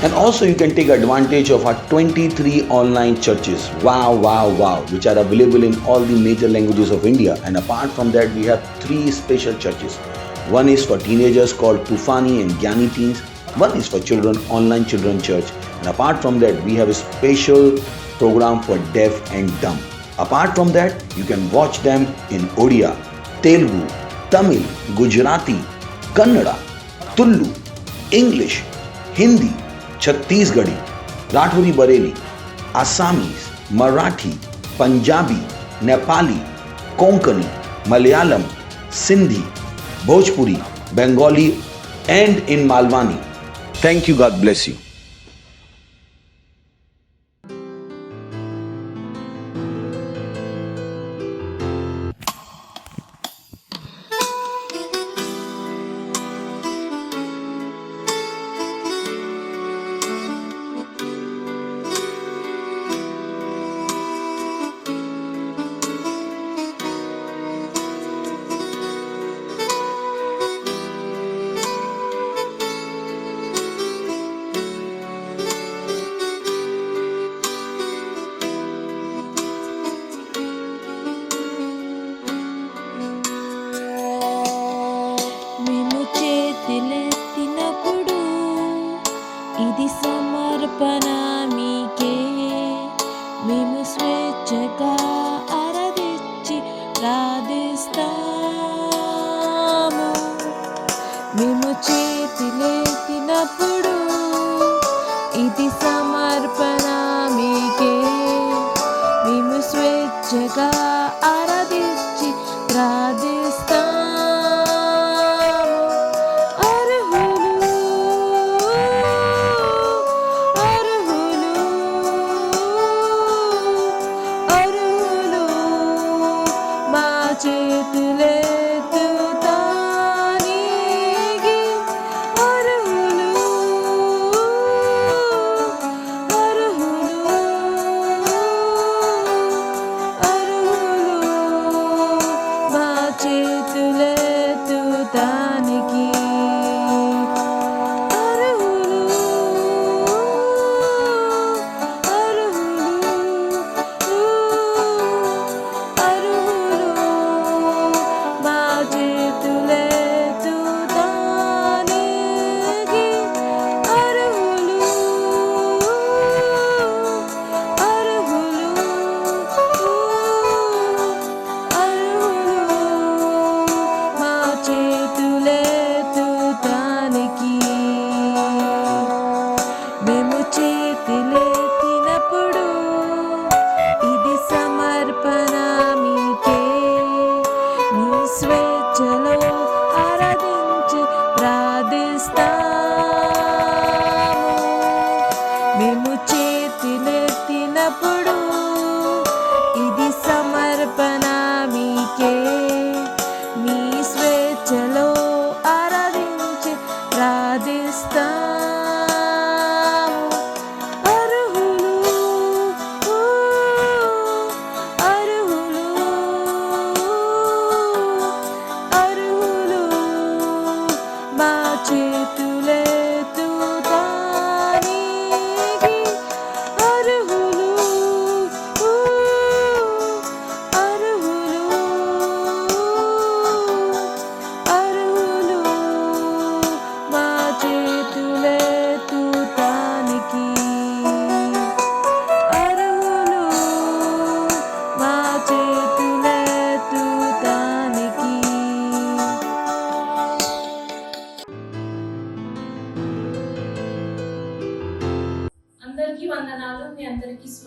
And also you can take advantage of our 23 online churches. Wow, wow, wow, which are available in all the major languages of India. And apart from that, we have three special churches. One is for teenagers called Tufani and Gyani Teens. One is for children, Online Children Church. And apart from that, we have a special program for deaf and dumb. Apart from that, you can watch them in Odia, Telugu, Tamil, Gujarati, Kannada, Tulu, English, Hindi, Chhattisgarhi, Rathori Bareli, Assamese, Marathi, Punjabi, Nepali, Konkani, Malayalam, Sindhi, Bhojpuri, Bengali, and in Malwani. Thank you. God bless you. ఇది సమర్పణ మీకే, మేము స్వేచ్ఛగా ఆరాధించి ప్రార్థిస్తాము. మేము చేతులెత్తినప్పుడు ఇది సమర్పణ మీకే, మేము స్వేచ్ఛగా ఆరాధించి ప్రార్థిస్తాము.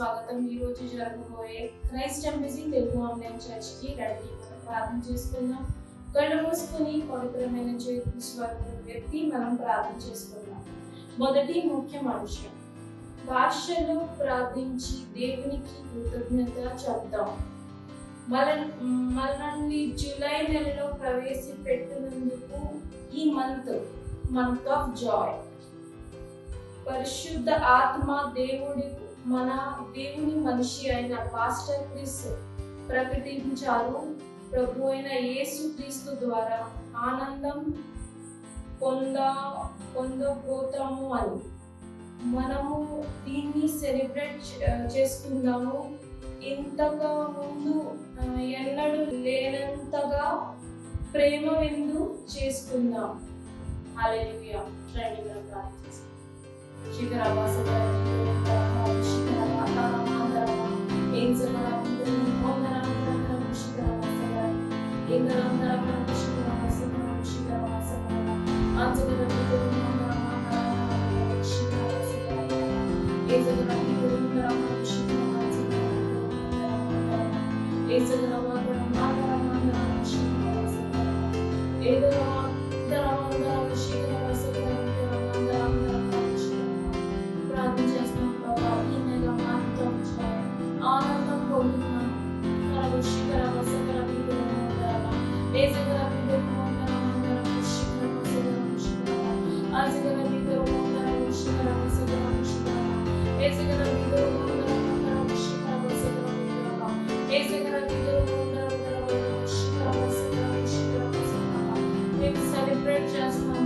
స్వాగతం. ఈ రోజు జరగబోయే క్రైస్ట్ ఎంబసీ తెలుగు ఆన్లైన్ చర్చ్కి రండి. మనం ప్రార్థన చేసుకుందాం. కళ్ళు మూసుకొని పవిత్రమైన చేతులు స్వరూపం వ్యక్తి మనం ప్రార్థన చేసుకుందాం. మొదటి ముఖ్య అంశం, భాషలో ప్రార్థించి దేవునికి కృతజ్ఞత చెప్దాం. మనల్ని జూలై నెలలో ప్రవేశపెట్టినందుకు ఈ మంత్ ఆఫ్ జాయ్. పరిశుద్ధ ఆత్మ మన దేవుని మనిషి అయిన పాస్టర్ క్రిస్ ప్రకటించారు. ప్రభు అయిన యేసు క్రీస్తు ద్వారా ఆనందం పొందబోతాము అని. మనము దీన్ని సెలబ్రేట్ చేసుకుందాము. ఇంతగా ముందు ఎన్నడూ లేనంతగా ప్రేమ విందు చేసుకుందాం. హల్లెలూయా. రండి మనం ప్రార్థిస్తాం. ఆనందం పొందుతున్నాం. మేము సెలబ్రేట్ చేస్తాం.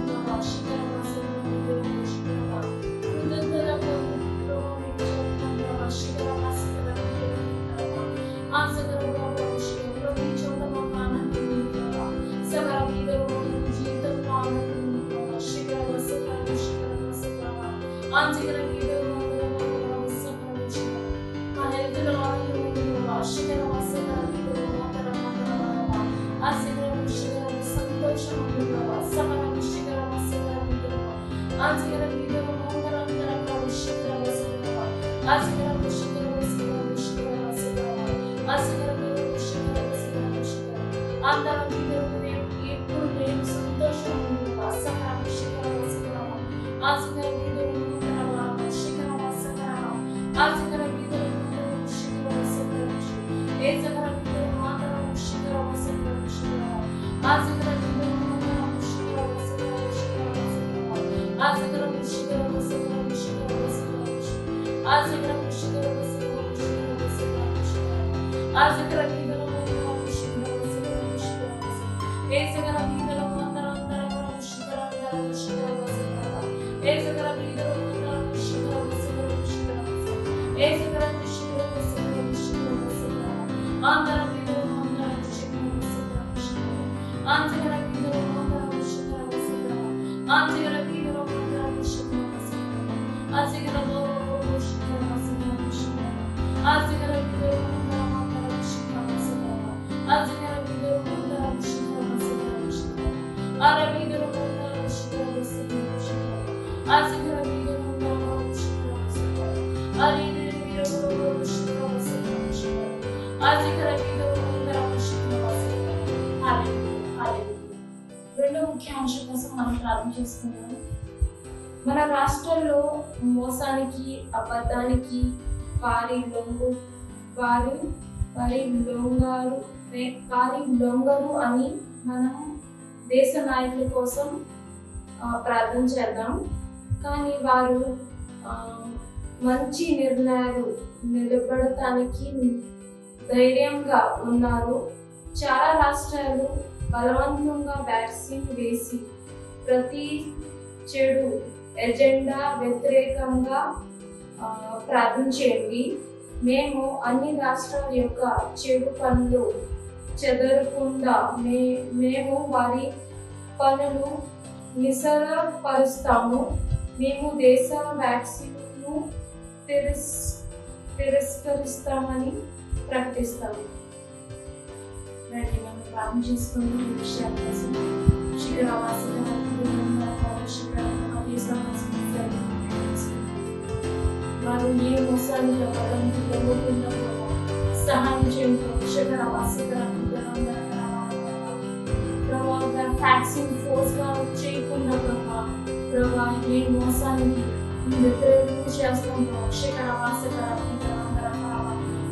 ఎప్పుడు నేను సంతోషం రెండో ముఖ్యాంశం కోసం మనం ప్రార్థన చేసుకుందాం. మన రాష్ట్రంలో మోసానికి, అబద్ధానికి వారి లొంగరు అని మనం దేశ నాయకుల కోసం ప్రార్థన చేద్దాం. కానీ వారు మంచి నిర్ణయాలు నిలబడటానికి ధైర్యంగా ఉన్నారు. చాలా రాష్ట్రాలు బలవంతంగా వ్యాక్సిన్ వేసి ప్రతి చెడు ఎజెండా వ్యతిరేకంగా ప్రార్థన చేయండి. మేము అన్ని రాష్ట్రాల యొక్క చెడు పనులు చెదరకుండా మేము వారి పనులు నిసరపరుస్తాము. మేము దేశ వ్యాక్సిన్ను తిరస్కరిస్తామని ప్రకటిస్తాము. రండి మనం ప్రార్థన చేసుకుని ఈ విషయాల కోసం శిఖరవాసుల వారు ఏ మోసానికి పడడానికి లొంగకుండా ప్రభా సహాయం చేయండి. శిఖర వాసికర ప్రభా ఫ్యాక్సిన్ ఫోర్స్ గా చేయకుండా ప్రభా ఏ మోసానికి వ్యతిరేకం చేస్తాం ప్రభా శిఖర వాసికర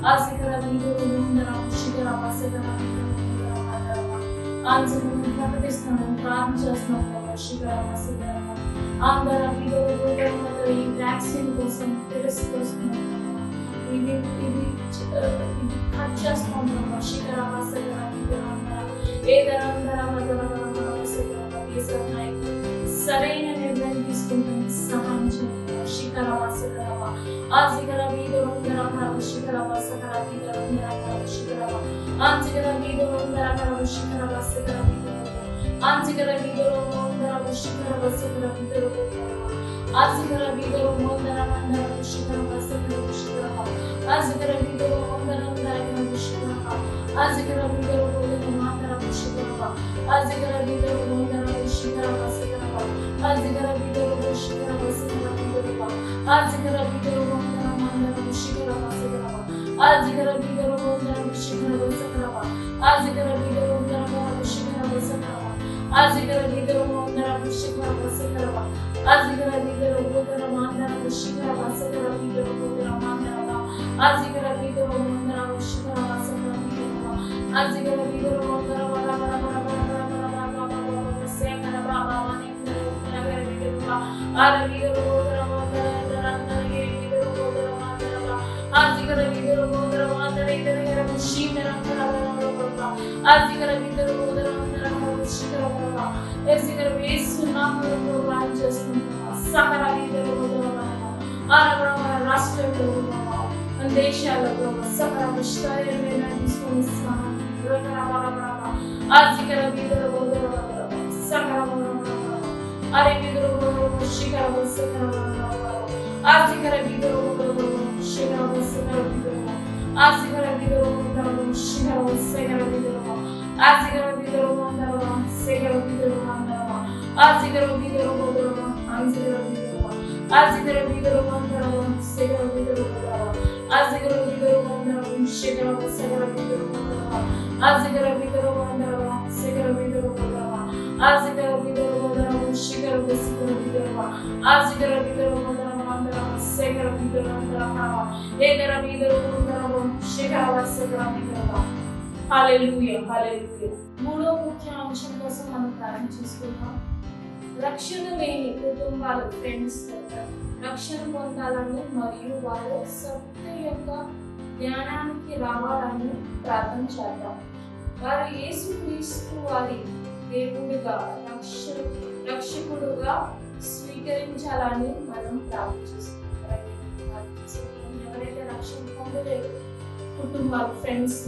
ఆ శిఖర శిఖర వాసికర ఆన్సర్ని ప్రకటిస్తున్నాం, ప్రార్థన చేస్తున్నాం ప్రభా శిఖర వాసికర ఆంధ్ర ఈ వ్యాక్సిన్ కోసం తెలుసుకొస్తున్నాం ఇది కట్ చేస్తున్నాం ప్రభా శిఖర వాసికర సరైన నిర్ణయం తీసుకుంటాం సహాయం చేయండి. శిఖర వాసకరవ ఆ శిఖర వీధులందరవ శిఖర వాసకర శిఖర ఆ శిఖర వీధులందరవ శిఖర వాసకర ఆ శిఖర వీధులందరవ శిఖర వాసకర ఆ శిఖర వీధులందరవ శిఖర వాసకర శిఖర ఆ శిఖర వీధులందరవ శిఖర ఆ శిఖర వీధులందరవ శిఖర Azigara bidoro mondara shikara vasikara Azigara bidoro shikara vasikara bidoro Azigara bidoro mondara shikara vasikara Azigara bidoro mondara shikara vasikara Azigara bidoro mondara shikara vasikara Azigara bidoro mondara shikara vasikara Azigara bidoro mondara shikara vasikara bidoro mondara Azigara bidoro mondara shikara vasikara Azigara bidoro mondara దేశాలలో సకల విషయాలైన తీసుకొనిస్తాను ఆర్థిక సకల అరే విధులు శిఖర ఆర్థిక విధులు శిఖర ఆర్థిక విధులు శిఖర శేఖర విధులు ఆర్థిక విధులు శేఖర విధులు ఆర్థిక విధులు ఆర్థిక విధులు శేఖర విధులు ఆర్థిక విధులు శేఖర శేఖర విధులు ఆర్థిక విధులు శేఖర విధులు ఆర్థిక విధులు శిఖర శేఖర విధులు ఆర్థిక విధులు శేఖర విధులు ఏదర విధులు శిఖర శేఖర విధులు హల్లెలూయా హల్లెలూయా. మూడో ముఖ్య అంశం కోసం మనం ప్రార్థన చేసుకుందాం. రక్షణ లేని కుటుంబాలు ఫ్రెండ్స్ రక్షణ పొందాలని మరియు వారు సత్య యొక్క జ్ఞానానికి రావాలని ప్రార్థన చేద్దాం. వారు యేసుక్రీస్తు వారి దేవుడిగా రక్షకుడుగా స్వీకరించాలని మనం ప్రార్థిస్తున్నాం. ఎవరైతే రక్షణ పొందలేదు కుటుంబాలు ఫ్రెండ్స్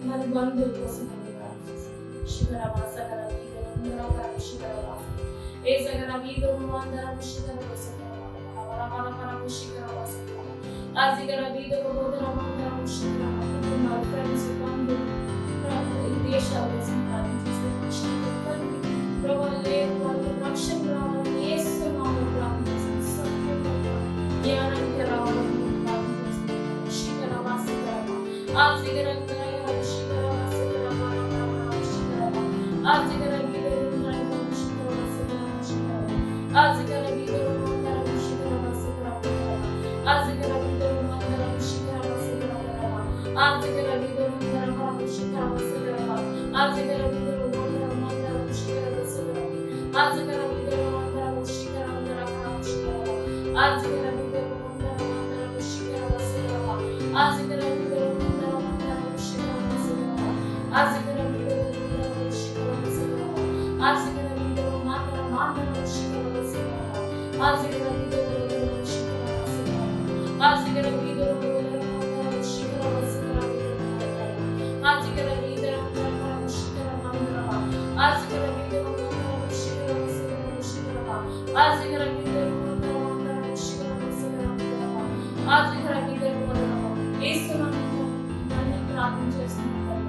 మన బంధువుల కోసం మనం ప్రార్థిస్తున్నాం. శిఖర వాసకర శిఖర వాస ఏ సగర వీధు అందరం శిఖర వాసకర శిఖర వాసకర ఆదిగర వీధు అందరం శిఖర కుటుంబాలు ఫ్రెండ్స్ బంధువులు దేశాల కోసం ప్రార్థిస్తున్నాం. ప్రభువే వారికి రక్షణ రావాలని యేసు నామములో ప్రార్థిస్తున్నాం. జ్ఞానానికి రావాలని ప్రార్థిస్తున్నాం. శిఖర వాసకర ఆదిగర శిఖర వాసకర ఆదిగర వీధు శిఖర వాసకర ఆదిగర వీధు శిఖర వాసకర ఆదిగర వీధు శిఖర వాసకర ఆదిగర వీధు శిఖర వాసకర ఆదిగర వీధు శిఖర వాసకర ఆదిగర వీధు శిఖర వాసకర ఆదిగర వీధు శిఖర వాసకర ఆదిగర వీధు శిఖర వాసకర ఆదిగర వీధు శిఖర వాసకర ఆదిగర వీధు శిఖర వాసకర ఆదిగర వీధు శిఖర వాసకర ఆదిగర వీధు శిఖర వాసకర ఆదిగర వీధు శిఖర మందర ఆదిగర వీధు శిఖర వాసకర ఆదిగర వీధు శిఖర వాసకర ఆదిగర వీధు యేసు నామములో మనం ప్రార్థన చేస్తున్నాం.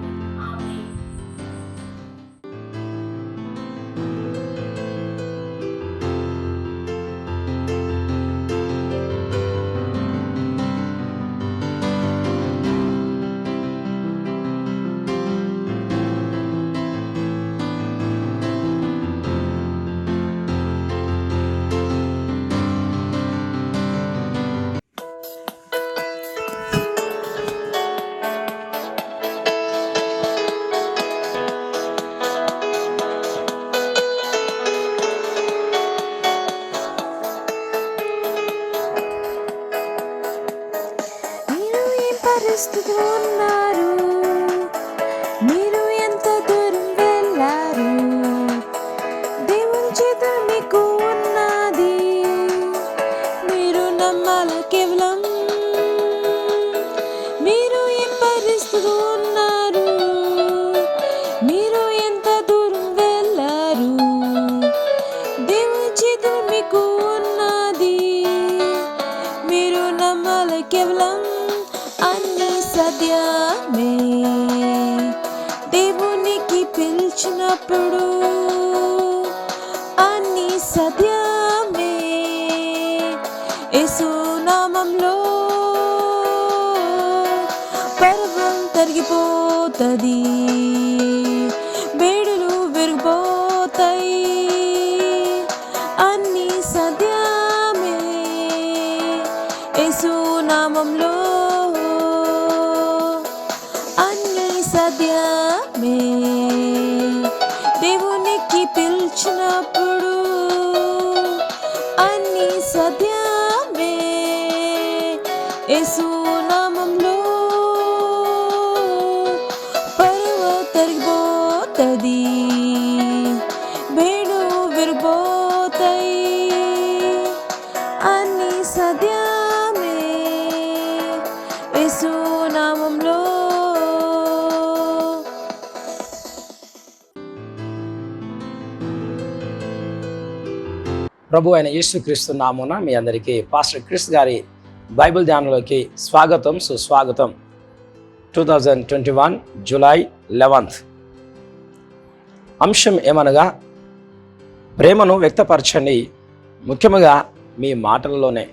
ఆమేన్. పరిస్థితి ఉన్నారు, మీరు ఎంత దూరం వెళ్ళారు, దేవుని చేతులు మీకు ఉన్నది, మీరు నమ్మాల కేవలం. మీరు ఏ పరిస్థితి ఉన్నారు, మీరు ఎంత దూరం వెళ్ళారు, దేవుని చేతులు మీకు ఉన్నది, మీరు నమ్మాల కేవలం. అన్ని సత్యమే దేవునికి పిలిచినప్పుడు, అన్ని సత్యమే యేసు నామంలో పర్వం తరిగిపోతుంది, బేడులు విరిగిపోతాయి. అన్ని సత్యమే యేసు నామంలో, అన్ని సత్యమే దేవునికి పిలిచినప్పుడు, అన్ని సత్యమే యేసు నామంలో పర్వ తరిగిపోతుంది, బేడు విరిగిపోతాయి. అన్ని సత్యమే యేసు నామంలో. ప్రభు అయిన యేసుక్రీస్తు నామమున మీ అందరికీ పాస్టర్ క్రిస్ గారి బైబిల్ ధ్యానంలోకి స్వాగతం, సుస్వాగతం. 2021 జూలై 11th. అంశం ఏమనగా ప్రేమను వ్యక్తపరచండి, ముఖ్యంగా మీ మాటలలోనే.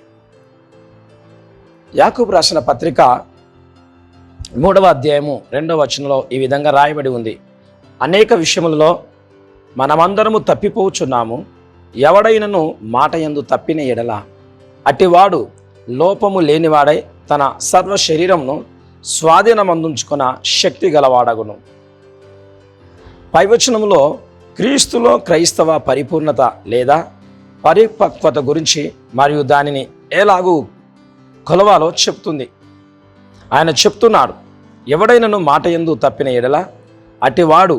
యాకోబు రాసిన పత్రిక 3వ అధ్యాయము 2వ వచనంలో ఈ విధంగా రాయబడి ఉంది. అనేక విషయములలో మనమందరము తప్పిపోచున్నాము, ఎవడైనను మాట యందు తప్పిన ఎడల అటివాడు లోపము లేనివాడై తన సర్వ శరీరమును స్వాధీనమందుంచుకున్న శక్తి గలవాడగును. పైవచనములో క్రీస్తులో క్రైస్తవ పరిపూర్ణత లేదా పరిపక్వత గురించి మరియు దానిని ఎలాగూ కొలవాలో చెప్తుంది. ఆయన చెప్తున్నాడు, ఎవడైనను మాట యందు తప్పిన ఎడల అటివాడు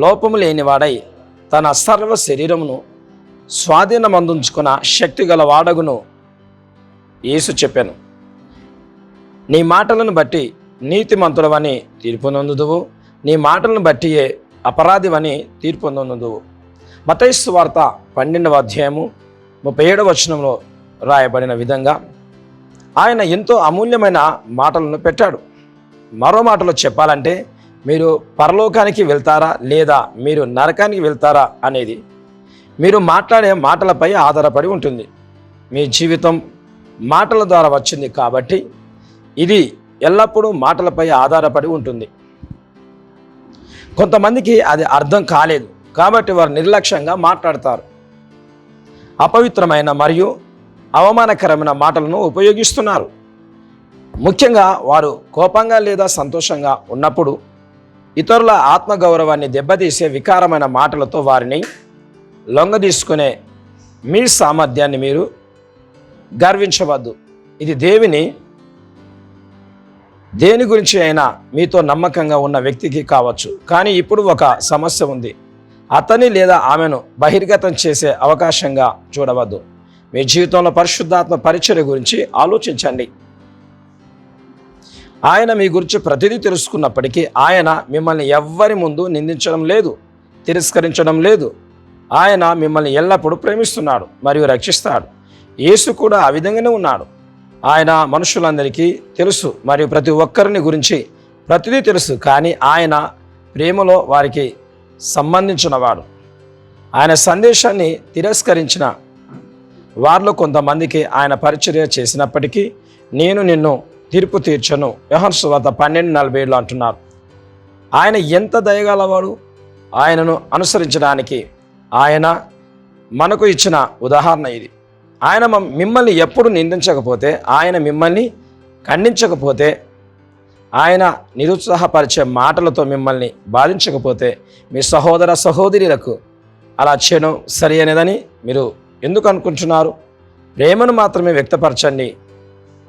లోపము లేనివాడై తన సర్వ శరీరమును స్వాధీనమందుంచుకున్న శక్తి గల వాడగును. యేసు చెప్పాను, నీ మాటలను బట్టి నీతిమంతుడవని తీర్పు నొందుదువు, నీ మాటలను బట్టియే అపరాధివని తీర్పు నొందుదువు. మత్తయి సువార్త 12వ అధ్యాయము 37వ వచనంలో రాయబడిన విధంగా ఆయన ఎంతో అమూల్యమైన మాటలను పెట్టాడు. మరో మాటలో చెప్పాలంటే, మీరు పరలోకానికి వెళ్తారా లేదా మీరు నరకానికి వెళ్తారా అనేది మీరు మాట్లాడే మాటలపై ఆధారపడి ఉంటుంది. మీ జీవితం మాటల ద్వారా వచ్చింది కాబట్టి ఇది ఎల్లప్పుడూ మాటలపై ఆధారపడి ఉంటుంది. కొంతమందికి అది అర్థం కాలేదు కాబట్టి వారు నిర్లక్ష్యంగా మాట్లాడతారు. అపవిత్రమైన మరియు అవమానకరమైన మాటలను ఉపయోగిస్తున్నారు. ముఖ్యంగా వారు కోపంగా లేదా సంతోషంగా ఉన్నప్పుడు ఇతరుల ఆత్మగౌరవాన్ని దెబ్బతీసే వికారమైన మాటలతో వారిని లొంగదీసుకునే మీ సామర్థ్యాన్ని మీరు గర్వించవద్దు. ఇది దేని గురించి అయినా మీతో నమ్మకంగా ఉన్న వ్యక్తికి కావచ్చు. కానీ ఇప్పుడు ఒక సమస్య ఉంది. అతని లేదా ఆమెను బహిర్గతం చేసే అవకాశంగా చూడవద్దు. మీ జీవితంలో పరిశుద్ధాత్మ పరిచర్య గురించి ఆలోచించండి. ఆయన మీ గురించి ప్రతిదీ తెలుసుకున్నప్పటికీ ఆయన మిమ్మల్ని ఎవ్వరి ముందు నిందించడం లేదు, తిరస్కరించడం లేదు. ఆయన మిమ్మల్ని ఎల్లప్పుడూ ప్రేమిస్తున్నాడు మరియు రక్షిస్తాడు. యేసు కూడా ఆ విధంగానే ఉన్నాడు. ఆయన మనుషులందరికీ తెలుసు మరియు ప్రతి ఒక్కరిని గురించి ప్రతిదీ తెలుసు. కానీ ఆయన ప్రేమలో వారికి సంబంధించినవాడు. ఆయన సందేశాన్ని తిరస్కరించిన వారిలో కొంతమందికి ఆయన పరిచర్య చేసినప్పటికీ నేను నిన్ను తీర్పు తీర్చను, యోహాను సువార్త 12:47 అంటున్నారు. ఆయన ఎంత దయగలవాడు. ఆయనను అనుసరించడానికి ఆయన మనకు ఇచ్చిన ఉదాహరణ ఇది. ఆయన మిమ్మల్ని ఎప్పుడు నిందించకపోతే, ఆయన మిమ్మల్ని ఖండించకపోతే, ఆయన నిరుత్సాహపరిచే మాటలతో మిమ్మల్ని బాధించకపోతే మీ సహోదర సహోదరులకు అలా చేయడం సరి అనేదని మీరు ఎందుకు అనుకుంటున్నారు? ప్రేమను మాత్రమే వ్యక్తపరచండి.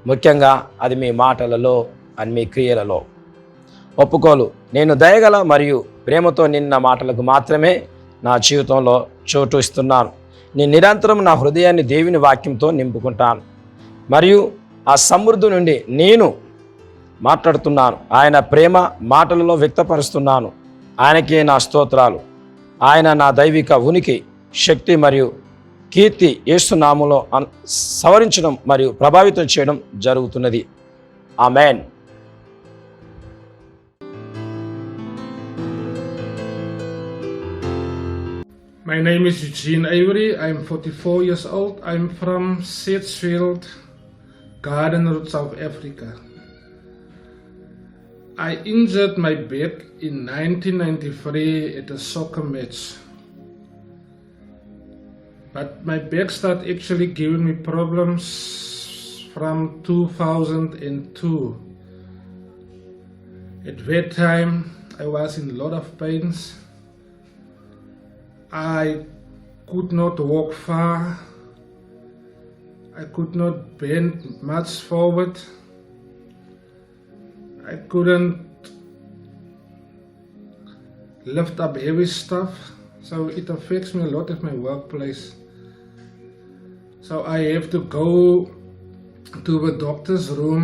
ముఖ్యంగా అది మీ మాటలలో మీ క్రియలలో. ఒప్పుకోలు. నేను దయగల మరియు ప్రేమతో నిన్న మాటలకు మాత్రమే నా జీవితంలో చోటు ఇస్తున్నాను. నేను నిరంతరం నా హృదయాన్ని దేవుని వాక్యంతో నింపుకుంటాను మరియు ఆ సమృద్ధి నుండి నేను మాట్లాడుతున్నాను. ఆయన ప్రేమ మాటలలో వ్యక్తపరుస్తున్నాను. ఆయనకే నా స్తోత్రాలు. ఆయన నా దైవిక ఉనికి, శక్తి మరియు కీర్తి యేసు నామములో సవరించడం మరియు ప్రభావితం చేయడం జరుగుతున్నది. ఆమేన్. My name is Eugene Avery. I'm 44 years old. I'm from Sedgefield, Garden Route, South Africa. I injured my back in 1993 at a soccer match. But my back started actually giving me problems from 2002. At that time, I was in a lot of pains. I could not walk far. I could not bend much forward. I couldn't lift up heavy stuff. So it affects me a lot at my workplace. So I have to go to the doctor's room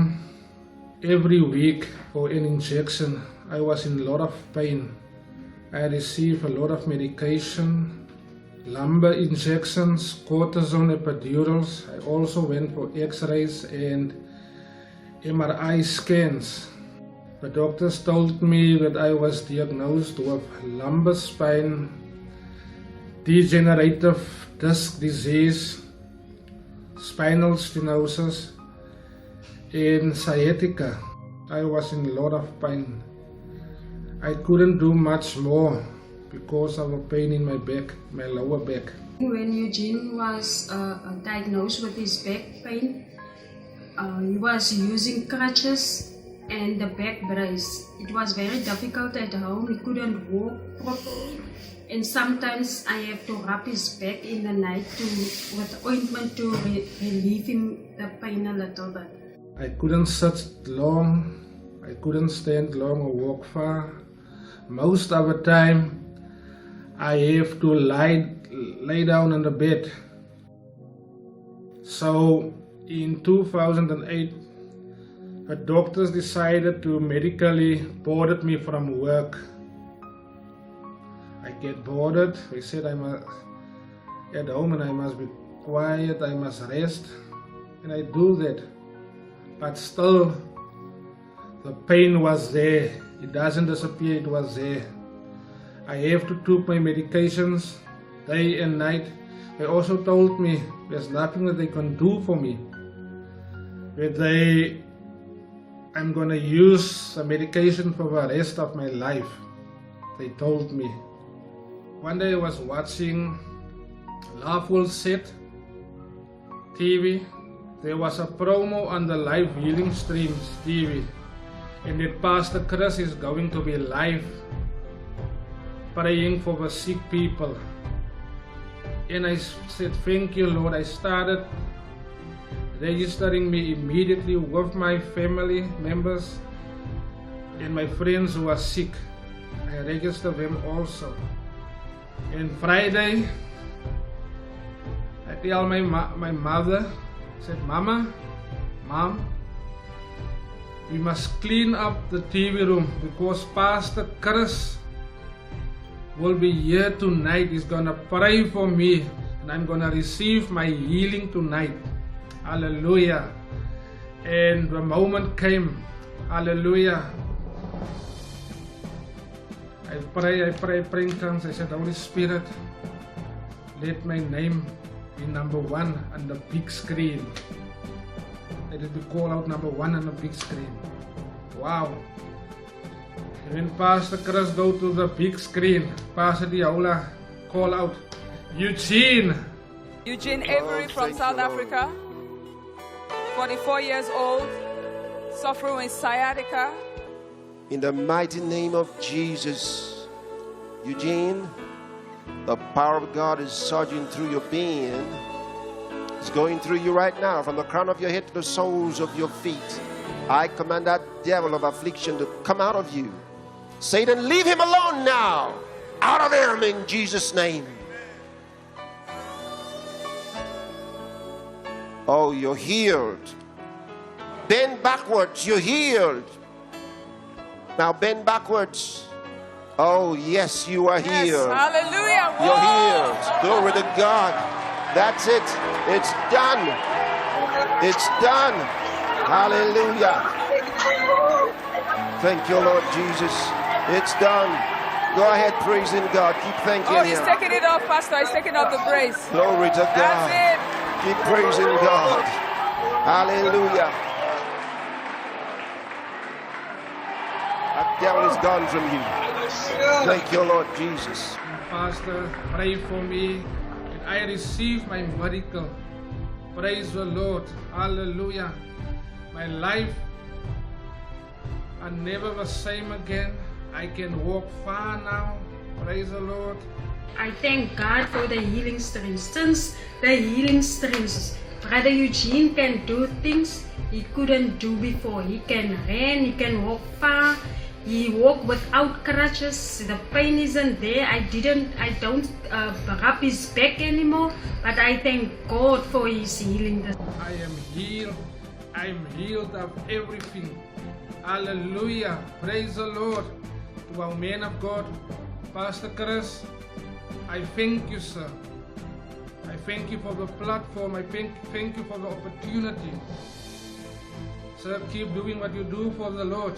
every week for an injection. I was in a lot of pain. I received a lot of medication, lumbar injections, cortisone epidurals. I also went for x-rays and MRI scans. The doctors told me that I was diagnosed with lumbar spine degenerative disc disease, spinal stenosis, and sciatica. I was in a lot of pain. I couldn't do much more because of a pain in my back, my lower back. When Eugene was diagnosed with his back pain, he was using crutches and the back brace. It was very difficult at home. He couldn't walk properly, and sometimes I have to rub his back in the night with ointment to relieve him the pain a little bit. I couldn't sit long. I couldn't stand long or walk far. Most of the time, I have to lay down on the bed. So in 2008, the doctors decided to medically boarded me from work. I get boarded. They said I'm at home and I must be quiet, I must rest, and I do that. But still, the pain was there. It doesn't disappear, it was there. I have to take my medications day and night. They also told me there's nothing that they can do for me. I'm gonna use the medication for the rest of my life. They told me. One day I was watching Love Will Set TV. There was a promo on the live healing streams TV. And that Pastor Chris is going to be live praying for the sick people. And I said, thank you, Lord. I started registering me immediately with my family members and my friends who are sick. I registered them also. And Friday, I tell my mother, I said, Mom, we must clean up the TV room because Pastor Chris will be here tonight. He's gonna pray for me and I'm gonna receive my healing tonight. Hallelujah. And the moment came. Hallelujah. I pray in tongues. I said, Holy Spirit, let my name be number 1 on the big screen. Let it be called out number 1 on the big screen. Wow. And when Pastor Chris go to the big screen, Pastor Diaula call out, Eugene Avery from South Africa, 44 years old, suffering with sciatica. In the mighty name of Jesus, Eugene, the power of God is surging through your being. It's going through you right now, from the crown of your head to the soles of your feet. I command that devil of affliction to come out of you. Satan, leave him alone now. Out of him in Jesus' name. Oh, you're healed. Bend backwards. You're healed. Now bend backwards. Oh, yes, you are Yes, healed. hallelujah. You're Whoa. healed. Glory to God. That's it. It's done. It's done. Hallelujah. Thank you, Lord Jesus. It's done. Go ahead, praising God. Keep thanking Oh, he's Him. taking it off, Pastor. He's taking off the brace. Glory to God. That's it. Keep praising God. Hallelujah. That devil is gone from you. Thank you, Lord Jesus. Pastor, pray for me and I receive my miracle. Praise the Lord. Hallelujah. My life are never the same again. I can walk far now. Praise the Lord. I thank God for the healing streams. Since the healing streams, Brother Eugene can do things he couldn't do before. He can run, he can walk far. He walk without crutches. The pain isn't there. I don't rub his back anymore. But I thank God for his healing. I am healed. I am healed of everything. Hallelujah. Praise the Lord. To our man of God, Pastor Chris, I thank you, sir. I thank you for the platform. I thank you for the opportunity. Sir, keep doing what you do for the Lord.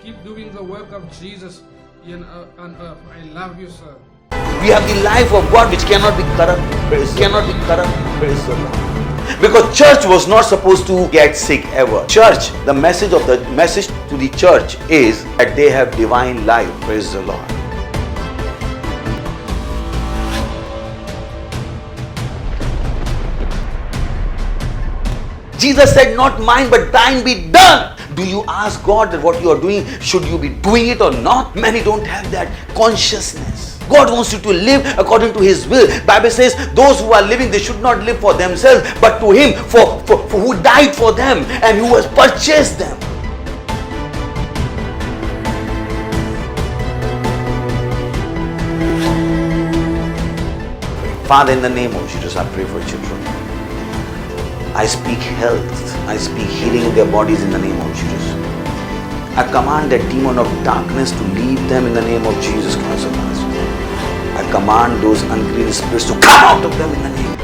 Keep doing the work of Jesus on earth. I love you, sir. We have the life of God which cannot be corrupt. Cannot be corrupt. Praise the Lord. Because church was not supposed to get sick ever. Church, the message to the church is that they have divine life. Praise the Lord. Jesus said, not mine but thine be done. Do you ask God that what you are doing, should you be doing it or not? Many don't have that consciousness. God wants you to live according to His will. Bible says those who are living, they should not live for themselves, but to Him for who died for them and who has purchased them. Father, in the name of Jesus, I pray for children. I speak health. I speak healing in their bodies in the name of Jesus. I command that demon of darkness to leave them in the name of Jesus Christ of Nazareth. I command those unclean spirits to come out of them in the name.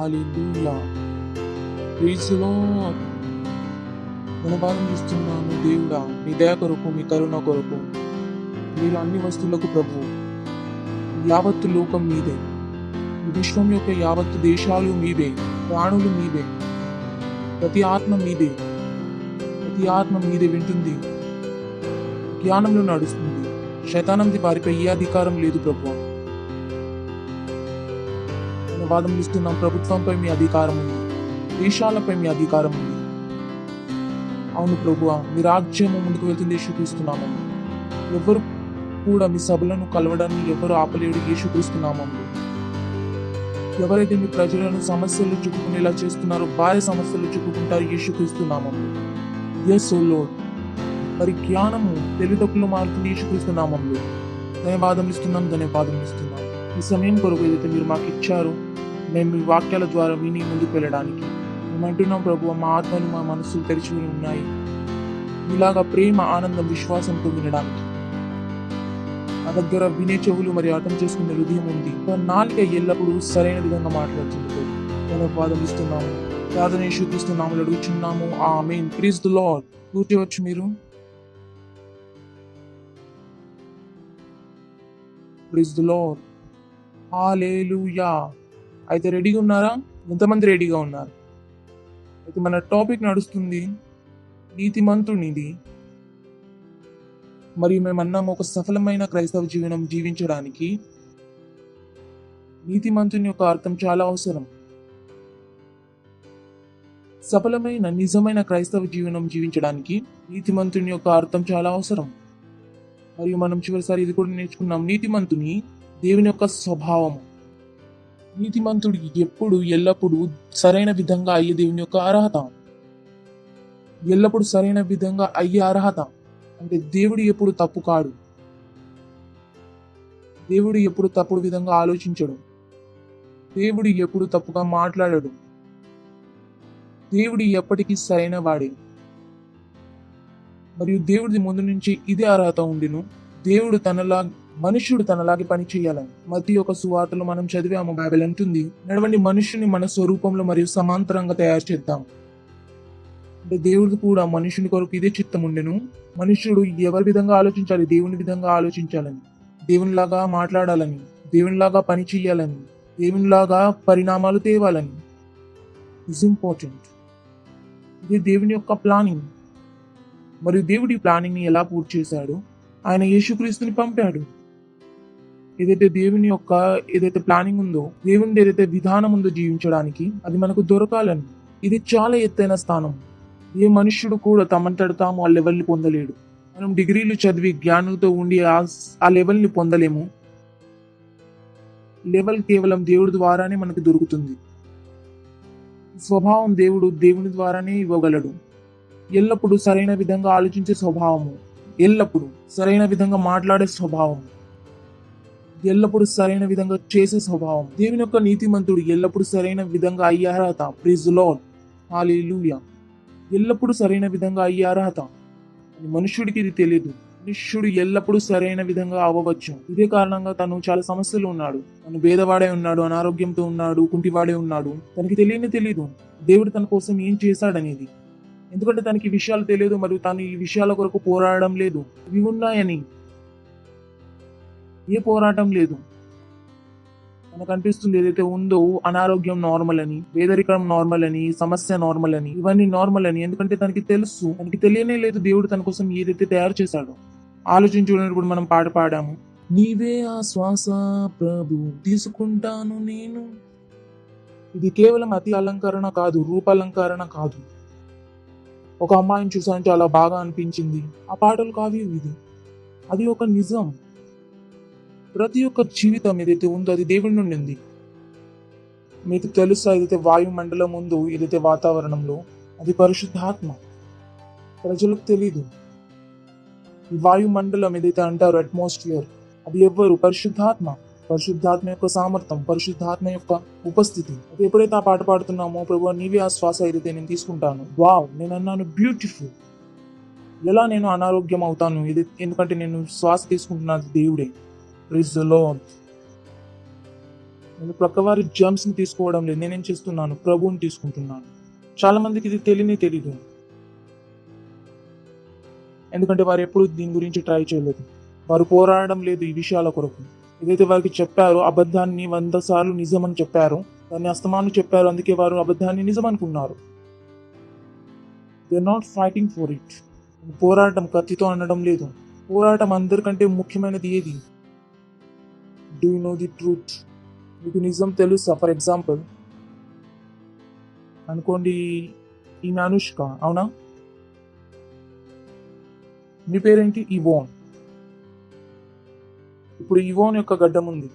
హల్లెలూయా. Praise the Lord. ధన్యవాదం ఇస్తున్నాను దేవుడా, మీ దయ కొరకు, మీ కరుణ కొరకు. మీరు అన్ని వస్తువులకు ప్రభు. యావత్తు లోకం మీదే, ఈ విశ్వం యొక్క యావత్తు దేశాలు మీవే, ప్రాణులు మీవే, ప్రతి ఆత్మ మీదే, ప్రతి ఆత్మ మీదే వింటుంది, జ్ఞానంలో నడుస్తుంది. శైతానంది వారిపై ఏ అధికారం లేదు ప్రభు. ధన్యవాదం ఇస్తున్నాం. ప్రభుత్వంపై మీ అధికారం ఉంది, దేశాలపై మీ అధికారం ఉంది. అవును ప్రభువా, మీ రాజ్యము ముందుకు వెళ్తుంది యేసుక్రీస్తున్నాము. ఎవరు కూడా మీ సభలను కలవడాన్ని ఎవరు ఆపలేడు యేసుక్రీస్తున్నాము. ఎవరైతే మీ ప్రజలను సమస్యలు చిక్కుకునేలా చేస్తున్నారో భారీ సమస్యలు చిక్కుకుంటారు యేసుక్రీస్తున్నాము. ఎస్ ఓ లార్డ్. మరి జ్ఞానము తెలివితక్కులు మారుతుంది యేసుక్రీస్తున్నామంలో. ధన్యవాదం ఇస్తున్నాం. ఈ సమయం కొరకు ఏదైతే మీరు మాకు ఇచ్చారో మేము మీ వాక్యాల ద్వారా విని ముందుకు వెళ్ళడానికి మేము అంటున్నాం ప్రభు. మా ఆత్మలు మా మనస్సులు తెరిచి ఉన్నాయి ఇలాగా ప్రేమ, ఆనందం, విశ్వాసంతో వినడానికి. నా దగ్గర వినే చెవులు మరియు అర్థం చేసుకునే హృదయం ఉంది. నాలుక ఎల్లప్పుడూ సరైన విధంగా మాట్లాడుతుంది. ధన్యవాదం ఇస్తున్నాము. ప్రార్థన యేసుక్రీస్తున్నాము అడుగుచున్నాము. ఆమేన్. Praise the Lord. కూర్చోవచ్చు మీరు. Praise the Lord. హల్లెలూయా. అయితే రెడీగా ఉన్నారా? ఎంతమంది రెడీగా ఉన్నారు? అయితే మన టాపిక్ నడుస్తుంది నీతిమంతునిది. మరియు మేమన్నాము ఒక సఫలమైన క్రైస్తవ జీవనం జీవించడానికి నీతిమంతుని యొక్క అర్థం చాలా అవసరం. సఫలమైన నిజమైన క్రైస్తవ జీవనం జీవించడానికి నీతిమంతుని యొక్క అర్థం చాలా అవసరం. మరియు మనం చివరిసారి ఇది కూడా నేర్చుకున్నాం. నీతిమంతుని దేవుని యొక్క స్వభావము. నీతిమంతుడికి ఎప్పుడు ఎల్లప్పుడూ సరైన విధంగా అయ్యే దేవుని యొక్క అర్హత. ఎల్లప్పుడూ సరైన విధంగా అయ్యే అర్హత అంటే దేవుడు ఎప్పుడు తప్పు కాడు. దేవుడు ఎప్పుడు తప్పుడు విధంగా ఆలోచించడు. దేవుడు ఎప్పుడు తప్పుగా మాట్లాడడు. దేవుడు ఎప్పటికీ సరైన వాడే. మరియు దేవుడి ముందు నుంచి ఇదే అర్హత ఉండిను. మనుష్యుడు తనలాగే పని చేయాలని మత్తయి యొక్క సువార్తలో మనం చదివాము. బైబిల్ అంటుంది, నడవండి మనుష్యుని మన స్వరూపంలో మరియు సమాంతరంగా తయారు చేద్దాం. అంటే దేవుడు కూడా మనుషుని కొరకు ఇదే చిత్తం ఉండెను. మనుష్యుడు ఎవరి విధంగా ఆలోచించాలి? దేవుని విధంగా ఆలోచించాలని, దేవునిలాగా మాట్లాడాలని, దేవునిలాగా పని చేయాలని, దేవునిలాగా పరిణామాలు తేవాలని. Is important. ఇది దేవుని యొక్క ప్లానింగ్. మరియు దేవుడి ప్లానింగ్ ని ఎలా పూర్తి చేశాడు? ఆయన యేసుక్రీస్తుని పంపాడు. ఏదైతే దేవుని యొక్క ఏదైతే ప్లానింగ్ ఉందో, దేవుని ఏదైతే విధానం ఉందో జీవించడానికి, అది మనకు దొరకాలని. ఇది చాలా ఎత్తైన స్థానం. ఏ మనుష్యుడు కూడా తమంతట తాము ఆ లెవెల్ని పొందలేడు. మనం డిగ్రీలు చదివి జ్ఞానంతో ఉండి ఆ లెవెల్ని పొందలేము. లెవెల్ కేవలం దేవుడి ద్వారానే మనకు దొరుకుతుంది. స్వభావం దేవుని ద్వారానే ఇవ్వగలడు. ఎల్లప్పుడూ సరైన విధంగా ఆలోచించే స్వభావము, ఎల్లప్పుడూ సరైన విధంగా మాట్లాడే స్వభావం, ఎల్లప్పుడూ సరైన విధంగా చేసే స్వభావం. దేవుని యొక్క నీతిమంతుడు ఎల్లప్పుడూ సరైన విధంగా అయ్యే అర్హత. Praise the Lord. హల్లెలూయా. ఎల్లప్పుడూ సరైన విధంగా అయ్యే అర్హత. మనుష్యుడికి ఇది తెలియదు. మనుష్యుడు ఎల్లప్పుడూ సరైన విధంగా అవ్వవచ్చు. ఇదే కారణంగా తను చాలా సమస్యలు ఉన్నాడు. తను భేదవాడే ఉన్నాడు, అనారోగ్యంతో ఉన్నాడు, కుంటివాడే ఉన్నాడు. తనకి తెలియదు దేవుడు తన కోసం ఏం చేశాడనేది. ఎందుకంటే తనకి ఈ విషయాలు తెలియదు మరియు తాను ఈ విషయాల కొరకు పోరాడడం లేదు. ఇవి ఉన్నాయని ఏ పోరాటం లేదు. మనకు అనిపిస్తుంది ఏదైతే ఉందో అనారోగ్యం నార్మల్ అని, పేదరికం నార్మల్ అని, సమస్య నార్మల్ అని, ఇవన్నీ నార్మల్ అని. ఎందుకంటే తనకి తెలుసు, తనకి తెలియనే లేదు దేవుడు తన కోసం ఏదైతే తయారు చేశాడో. ఆలోచించుకున్నప్పుడు మనం పాట పాడాము, నీవే ఆ శ్వాస ప్రభు తీసుకుంటాను నేను. ఇది కేవలం అతి అలంకరణ కాదు, రూపాలంకరణ కాదు. ఒక అమ్మాయిని చూసాను, చాలా బాగా అనిపించింది. ఆ పాటలు కావి ఇది. అది ఒక నిజం. ప్రతి ఒక్క జీవితం ఏదైతే ఉందో అది దేవుడి నుండి ఉంది. మీకు తెలుసా, ఏదైతే వాయుమండలం ఉందో, ఏదైతే వాతావరణంలో, అది పరిశుద్ధాత్మ. ప్రజలకు తెలీదు. ఈ వాయుమండలం ఏదైతే అంటారో అట్మాస్ఫియర్, అది ఎవ్వరు? పరిశుద్ధాత్మ. పరిశుద్ధాత్మ యొక్క సామర్థ్యం, పరిశుద్ధాత్మ యొక్క ఉపస్థితి. అది ఎప్పుడైతే ఆ పాట పాడుతున్నామో, ప్రభు నీవే ఆ శ్వాస ఏదైతే నేను తీసుకుంటాను, వావ్, నేను అన్నాను బ్యూటిఫుల్. ఎలా నేను అనారోగ్యం అవుతాను? ఎందుకంటే నేను శ్వాస తీసుకుంటున్నది దేవుడే. Praise the Lord. నేను ప్రక్కవారి జర్మ్స్ని తీసుకోవడం లేదు, నేనేం చేస్తున్నాను, ప్రభువుని తీసుకుంటున్నాను. చాలా మందికి ఇది తెలీదు, ఎందుకంటే వారు ఎప్పుడు దీని గురించి ట్రై చేయలేదు. వారు పోరాడడం లేదు ఈ విషయాల కొరకు. ఏదైతే వారికి చెప్పారో అబద్ధాన్ని 100 సార్లు నిజమని చెప్పారో దాన్ని అస్తమాను చెప్పారు, అందుకే వారు అబద్ధాన్ని నిజం అనుకున్నారు. They not fighting for it. పోరాటం కత్తితో అనడం లేదు. పోరాటం అందరికంటే ముఖ్యమైనది ఏది? Do you know the truth? మీకు నిజం తెలుసా? ఫర్ ఎగ్జాంపుల్ అనుకోండి, ఈమె అనుష్క, అవునా? మీ పేరేంటి? ఇవోన్. ఇప్పుడు ఇవోన్ యొక్క గడ్డం ఉంది.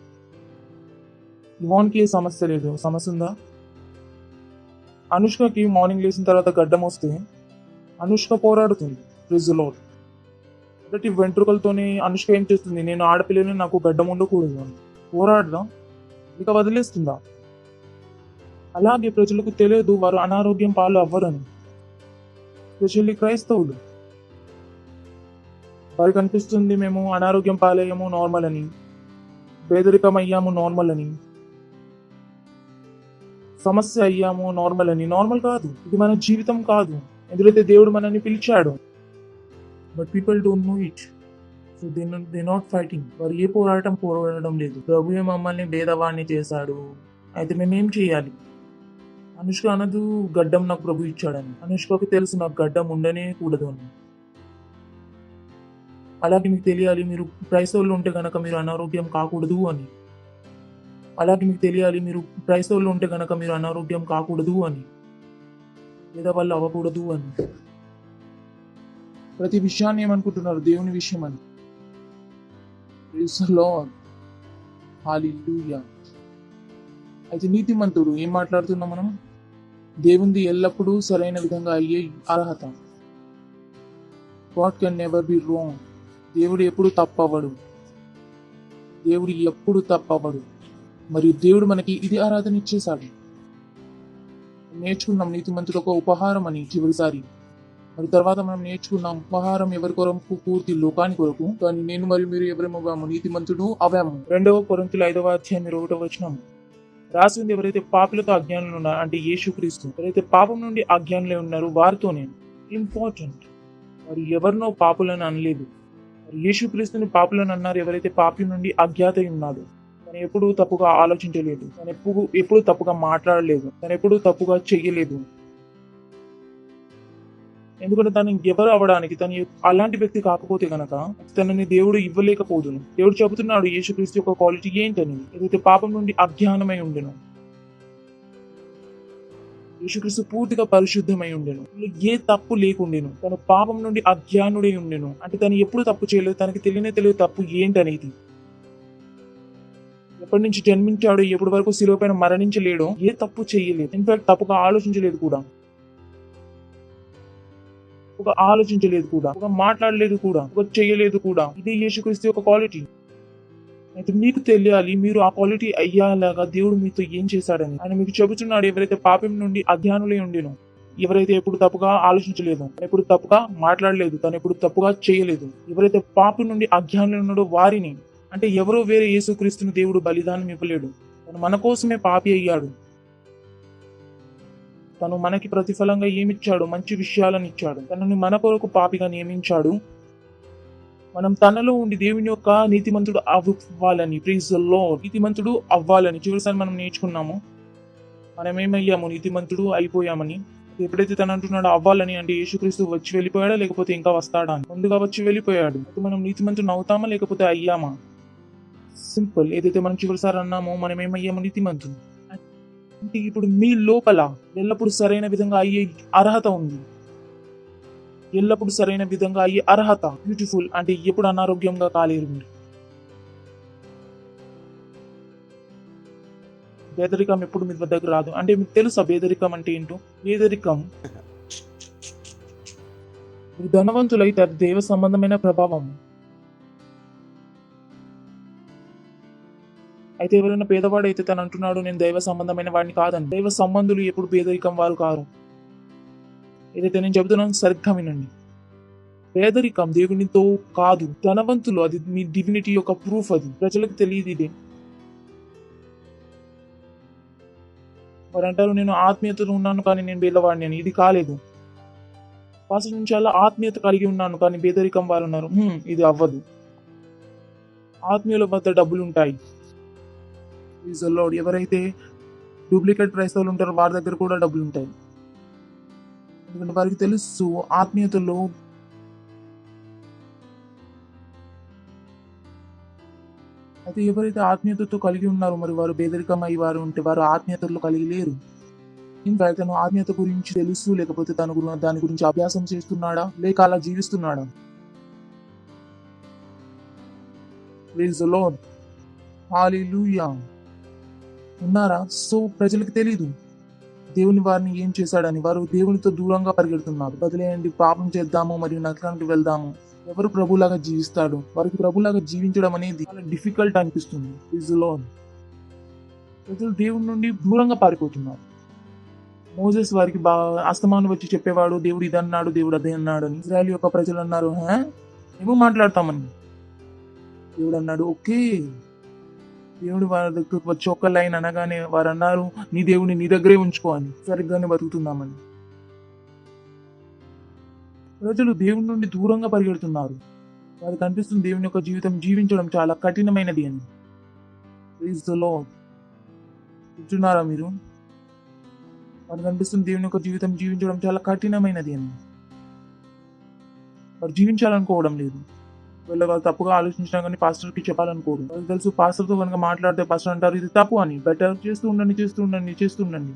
ఇవోన్కి ఏ సమస్య లేదు. సమస్య ఉందా? అనుష్కకి మార్నింగ్ లేచిన తర్వాత గడ్డం వస్తే అనుష్క పోరాడుతుంది. Praise the Lord. మొదటి వెంట్రుకలతోనే అనుష్క ఏం చేస్తుంది? నేను ఆడపిల్లని, నాకు గడ్డం ఉండకూడదు అని పోరాడదా? ఇక వదిలేస్తుందా? అలాగే ప్రజలకు తెలియదు వారు అనారోగ్యం పాలు అవ్వరని. స్పెషల్లీ క్రైస్తవులు వారికి అనిపిస్తుంది మేము అనారోగ్యం పాలయ్యాము నార్మల్ అని, పేదరికం అయ్యాము నార్మల్ అని, సమస్య అయ్యాము నార్మల్ అని. నార్మల్ కాదు, ఇది మన జీవితం కాదు, ఎందుకైతే దేవుడు మనల్ని పిలిచాడు. But people don't know it, so they not fighting. వారు ఏ పోరాడడం లేదు. ప్రభువే మమ్మల్ని భేదవాణ్ణి చేశాడు, అయితే మేమేం చేయాలి? అనుష్క అనదు గడ్డం నాకు ప్రభు ఇచ్చాడని. అనుష్కకి తెలుసు నాకు గడ్డం ఉండనే కూడదు అని. అలాగే మీకు తెలియాలి మీరు క్రైస్తవులు ఉంటే కనుక మీరు అనారోగ్యం కాకూడదు అని. అలాగే మీకు తెలియాలి మీరు క్రైస్తవులు ఉంటే కనుక మీరు అనారోగ్యం కాకూడదు అని, లేదా వాళ్ళు అవ్వకూడదు అని. ప్రతి విషయాన్ని ఏమనుకుంటున్నారు? దేవుని విషయం అని. Praise the Lord. హల్లెలూయా. అయితే నీతిమంతుడు ఏం మాట్లాడుతున్నాం మనం? దేవునిది ఎల్లప్పుడూ సరైన విధంగా అయ్యే అర్హత. God can never be wrong. దేవుడు ఎప్పుడు తప్పవడు. దేవుడు ఎప్పుడు తప్పవడు. మరియు దేవుడు మనకి ఇది ఆరాధన ఇచ్చేశాడు. నేర్చుకున్నాం నీతిమంతుడు ఒక ఉపహారం అని చివరిసారి. మరి తర్వాత మనం నేర్చుకున్నాం ఉపహారం ఎవరి కొరకు? పూర్తి లోకాని కొరకు. కానీ నేను మరియు మీరు ఎవరేమవ్వాము? నీతిమంతుడు అవ్వాము. 2 కొరింథీయుల 5:1 రాసింది, ఎవరైతే పాపులతో అజ్ఞానులు ఉన్నారు అంటే యేసుక్రీస్తు, ఎవరైతే పాపం నుండి అజ్ఞానులై ఉన్నారు వారితోనే. ఇంపార్టెంట్, మరి ఎవరినో పాపులను అనలేదు. యేసుక్రీస్తుని పాపులను అన్నారు ఎవరైతే పాపి నుండి అజ్ఞాత ఉన్నాడు. తను ఎప్పుడు తప్పుగా ఆలోచించలేదు, తను ఎప్పుడు తప్పుగా మాట్లాడలేదు, తను ఎప్పుడు తప్పుగా చెయ్యలేదు. ఎందుకంటే తను ఎవరు అవడానికి, తను అలాంటి వ్యక్తి కాకపోతే గనక తనని దేవుడు ఇవ్వలేకపోదును. దేవుడు చెబుతున్నాడు యేసుక్రీస్తు యొక్క క్వాలిటీ ఏంటని. ఏదైతే పాపం నుండి అజ్ఞానమై ఉండెను, యేసుక్రీస్తు పూర్తిగా పరిశుద్ధమై ఉండెను, ఏ తప్పు లేకుండెను, తను పాపం నుండి అజ్ఞానుడై ఉండెను. అంటే తను ఎప్పుడు తప్పు చేయలేదు, తనకి తెలియదు తప్పు ఏంటనేది. ఎప్పటి నుంచి జన్మించాడో ఎప్పటి వరకు శిలువ పైన మరణించలేడో ఏ తప్పు చేయలేదు. ఇన్ఫాక్ట్ తప్పుగా ఆలోచించలేదు కూడా, ఒక మాట్లాడలేదు కూడా, ఒక చేయలేదు కూడా. ఇది యేసుక్రీస్తు యొక్క క్వాలిటీ. అయితే మీకు తెలియాలి మీరు ఆ క్వాలిటీ అయ్యేలాగా దేవుడు మీతో ఏం చేశాడని. ఆయన మీకు చెబుతున్నాడు ఎవరైతే పాపం నుండి అజ్ఞానులై ఉండేను, ఎవరైతే ఎప్పుడు తప్పుగా ఆలోచించలేదు, తను ఎప్పుడు తప్పుగా మాట్లాడలేదు, తను ఎప్పుడు తప్పుగా చేయలేదు, ఎవరైతే పాపం నుండి అజ్ఞానులు ఉన్నాడో వారిని, అంటే ఎవరో వేరే యేసుక్రీస్తుని దేవుడు బలిదానం ఇవ్వలేడు. తను మన కోసమే పాపి అయ్యాడు. తను మనకి ప్రతిఫలంగా ఏమిచ్చాడు? మంచి విషయాలను ఇచ్చాడు. తనని మన కొరకు పాపిగా నియమించాడు. మనం తనలో ఉండి దేవుని యొక్క నీతిమంతుడు అవ్వాలని, ప్రైజ్ ది లార్డ్, నీతిమంతుడు అవ్వాలని చివరిసారి మనం నేర్చుకున్నాము. మనం ఏమయ్యాము? నీతిమంతుడు అయిపోయామని. ఎప్పుడైతే తను అంటున్నాడు అవ్వాలని, అంటే యేసుక్రీస్తు వచ్చి వెళ్ళిపోయాడా లేకపోతే ఇంకా వస్తాడా అని. ముందుగా వచ్చి వెళ్ళిపోయాడు. అయితే మనం నీతిమంతుడు అవుతామా లేకపోతే అయ్యామా? సింపుల్. ఏదైతే మనం చివరిసారి అన్నామో మనం ఏమయ్యాము? నీతిమంతుడు. అంటే ఇప్పుడు మీ లోపల ఎల్లప్పుడు సరైన విధంగా అయ్యే అర్హత ఉంది. ఎల్లప్పుడు సరైన విధంగా అయ్యే అర్హత. బ్యూటిఫుల్. అంటే ఎప్పుడు అనారోగ్యంగా కాలేరు మీరు. పేదరికం ఎప్పుడు మీ వద్దకు రాదు. అంటే మీకు తెలుసా పేదరికం అంటే ఏంటో? పేదరికం మీరు ధనవంతులైతే అది దైవ సంబంధమైన ప్రభావం. అయితే ఎవరైనా పేదవాడైతే తను అంటున్నాడు నేను దైవ సంబంధమైన వాడిని కాదని. దైవ సంబంధులు ఎప్పుడు పేదరికం వారు కారు. ఏదైతే నేను చెబుతున్నాను సరిగ్గా వినండి. పేదరికం దేవునితో కాదు, ధనవంతులు. అది మీ డివినిటీ యొక్క ప్రూఫ్. అది ప్రజలకు తెలియదు. ఇది వారు అంటారు నేను ఆత్మీయతలో ఉన్నాను కానీ నేను పేదవాడిని అని. ఇది కాలేదు. పాస్టర్ నేను చాలా ఆత్మీయత కలిగి ఉన్నాను కానీ పేదరికం వారు ఉన్నారు. ఇది అవ్వదు. ఆత్మీయుల వద్ద డబ్బులు ఉంటాయి. Praise the Lord. ఎవరైతే డూప్లికేట్ క్రైస్తవులు ఉంటారో వారి దగ్గర కూడా డబ్బులు ఉంటాయి. ఎందుకంటే వారికి తెలుసు ఆత్మీయతలో అయితే ఎవరైతే ఆత్మీయతతో కలిగి ఉన్నారో మరి వారు పేదరికం అయ్యి వారు ఉంటే వారు ఆత్మీయతలో కలిగి లేరు. ఇంకా తను ఆత్మీయత గురించి తెలుసు లేకపోతే దాని గురించి అభ్యాసం చేస్తున్నాడా లేక అలా జీవిస్తున్నాడా? Praise the Lord. హల్లెలూయా. ఉన్నారా? సో ప్రజలకు తెలీదు దేవుని వారిని ఏం చేశాడని. వారు దేవునితో దూరంగా పరిగెడుతున్నారు. బదిలేయండి, పాపం చేద్దాము మరియు నరకానికి వెళ్దాము. ఎవరు ప్రభులాగా జీవిస్తాడు? వారికి ప్రభులాగా జీవించడం అనేది చాలా డిఫికల్ట్ అనిపిస్తుంది. Praise the Lord. ప్రజలు దేవుని నుండి దూరంగా పారిపోతున్నారు. మోసెస్ వారికి అస్తమానం వచ్చి చెప్పేవాడు, దేవుడు ఇది అన్నాడు, దేవుడు అదే అన్నాడు అని. ఇజ్రాయెల్ యొక్క ప్రజలు అన్నారు, ఏమో మాట్లాడతామని. దేవుడు అన్నాడు, ఓకే. దేవుడు వారి దగ్గరకు వచ్చి ఒక్క లైన్ అనగానే వారు అన్నారు, నీ దేవుడిని నీ దగ్గరే ఉంచుకో అని. సరిగ్గానే బతుకుతున్నామని. ప్రజలు దేవుని నుండి దూరంగా పరిగెడుతున్నారు. వారికి అనిపిస్తుంది దేవుని యొక్క జీవితం జీవించడం చాలా కఠినమైనది అని. Praise the Lord. వింటున్నారా మీరు? వారికి అనిపిస్తుంది దేవుని యొక్క జీవితం జీవించడం చాలా కఠినమైనది అని. వారు జీవించాలనుకోవడం లేదు. వాళ్ళు తప్పుగా ఆలోచించినా కానీ పాస్టర్కి చెప్పాలనుకోరు. వాళ్ళకి తెలుసు పాస్టర్తో కనుక మాట్లాడితే పాస్టర్ అంటారు ఇది తప్పు అని. బెటర్ చేస్తూ ఉండండి.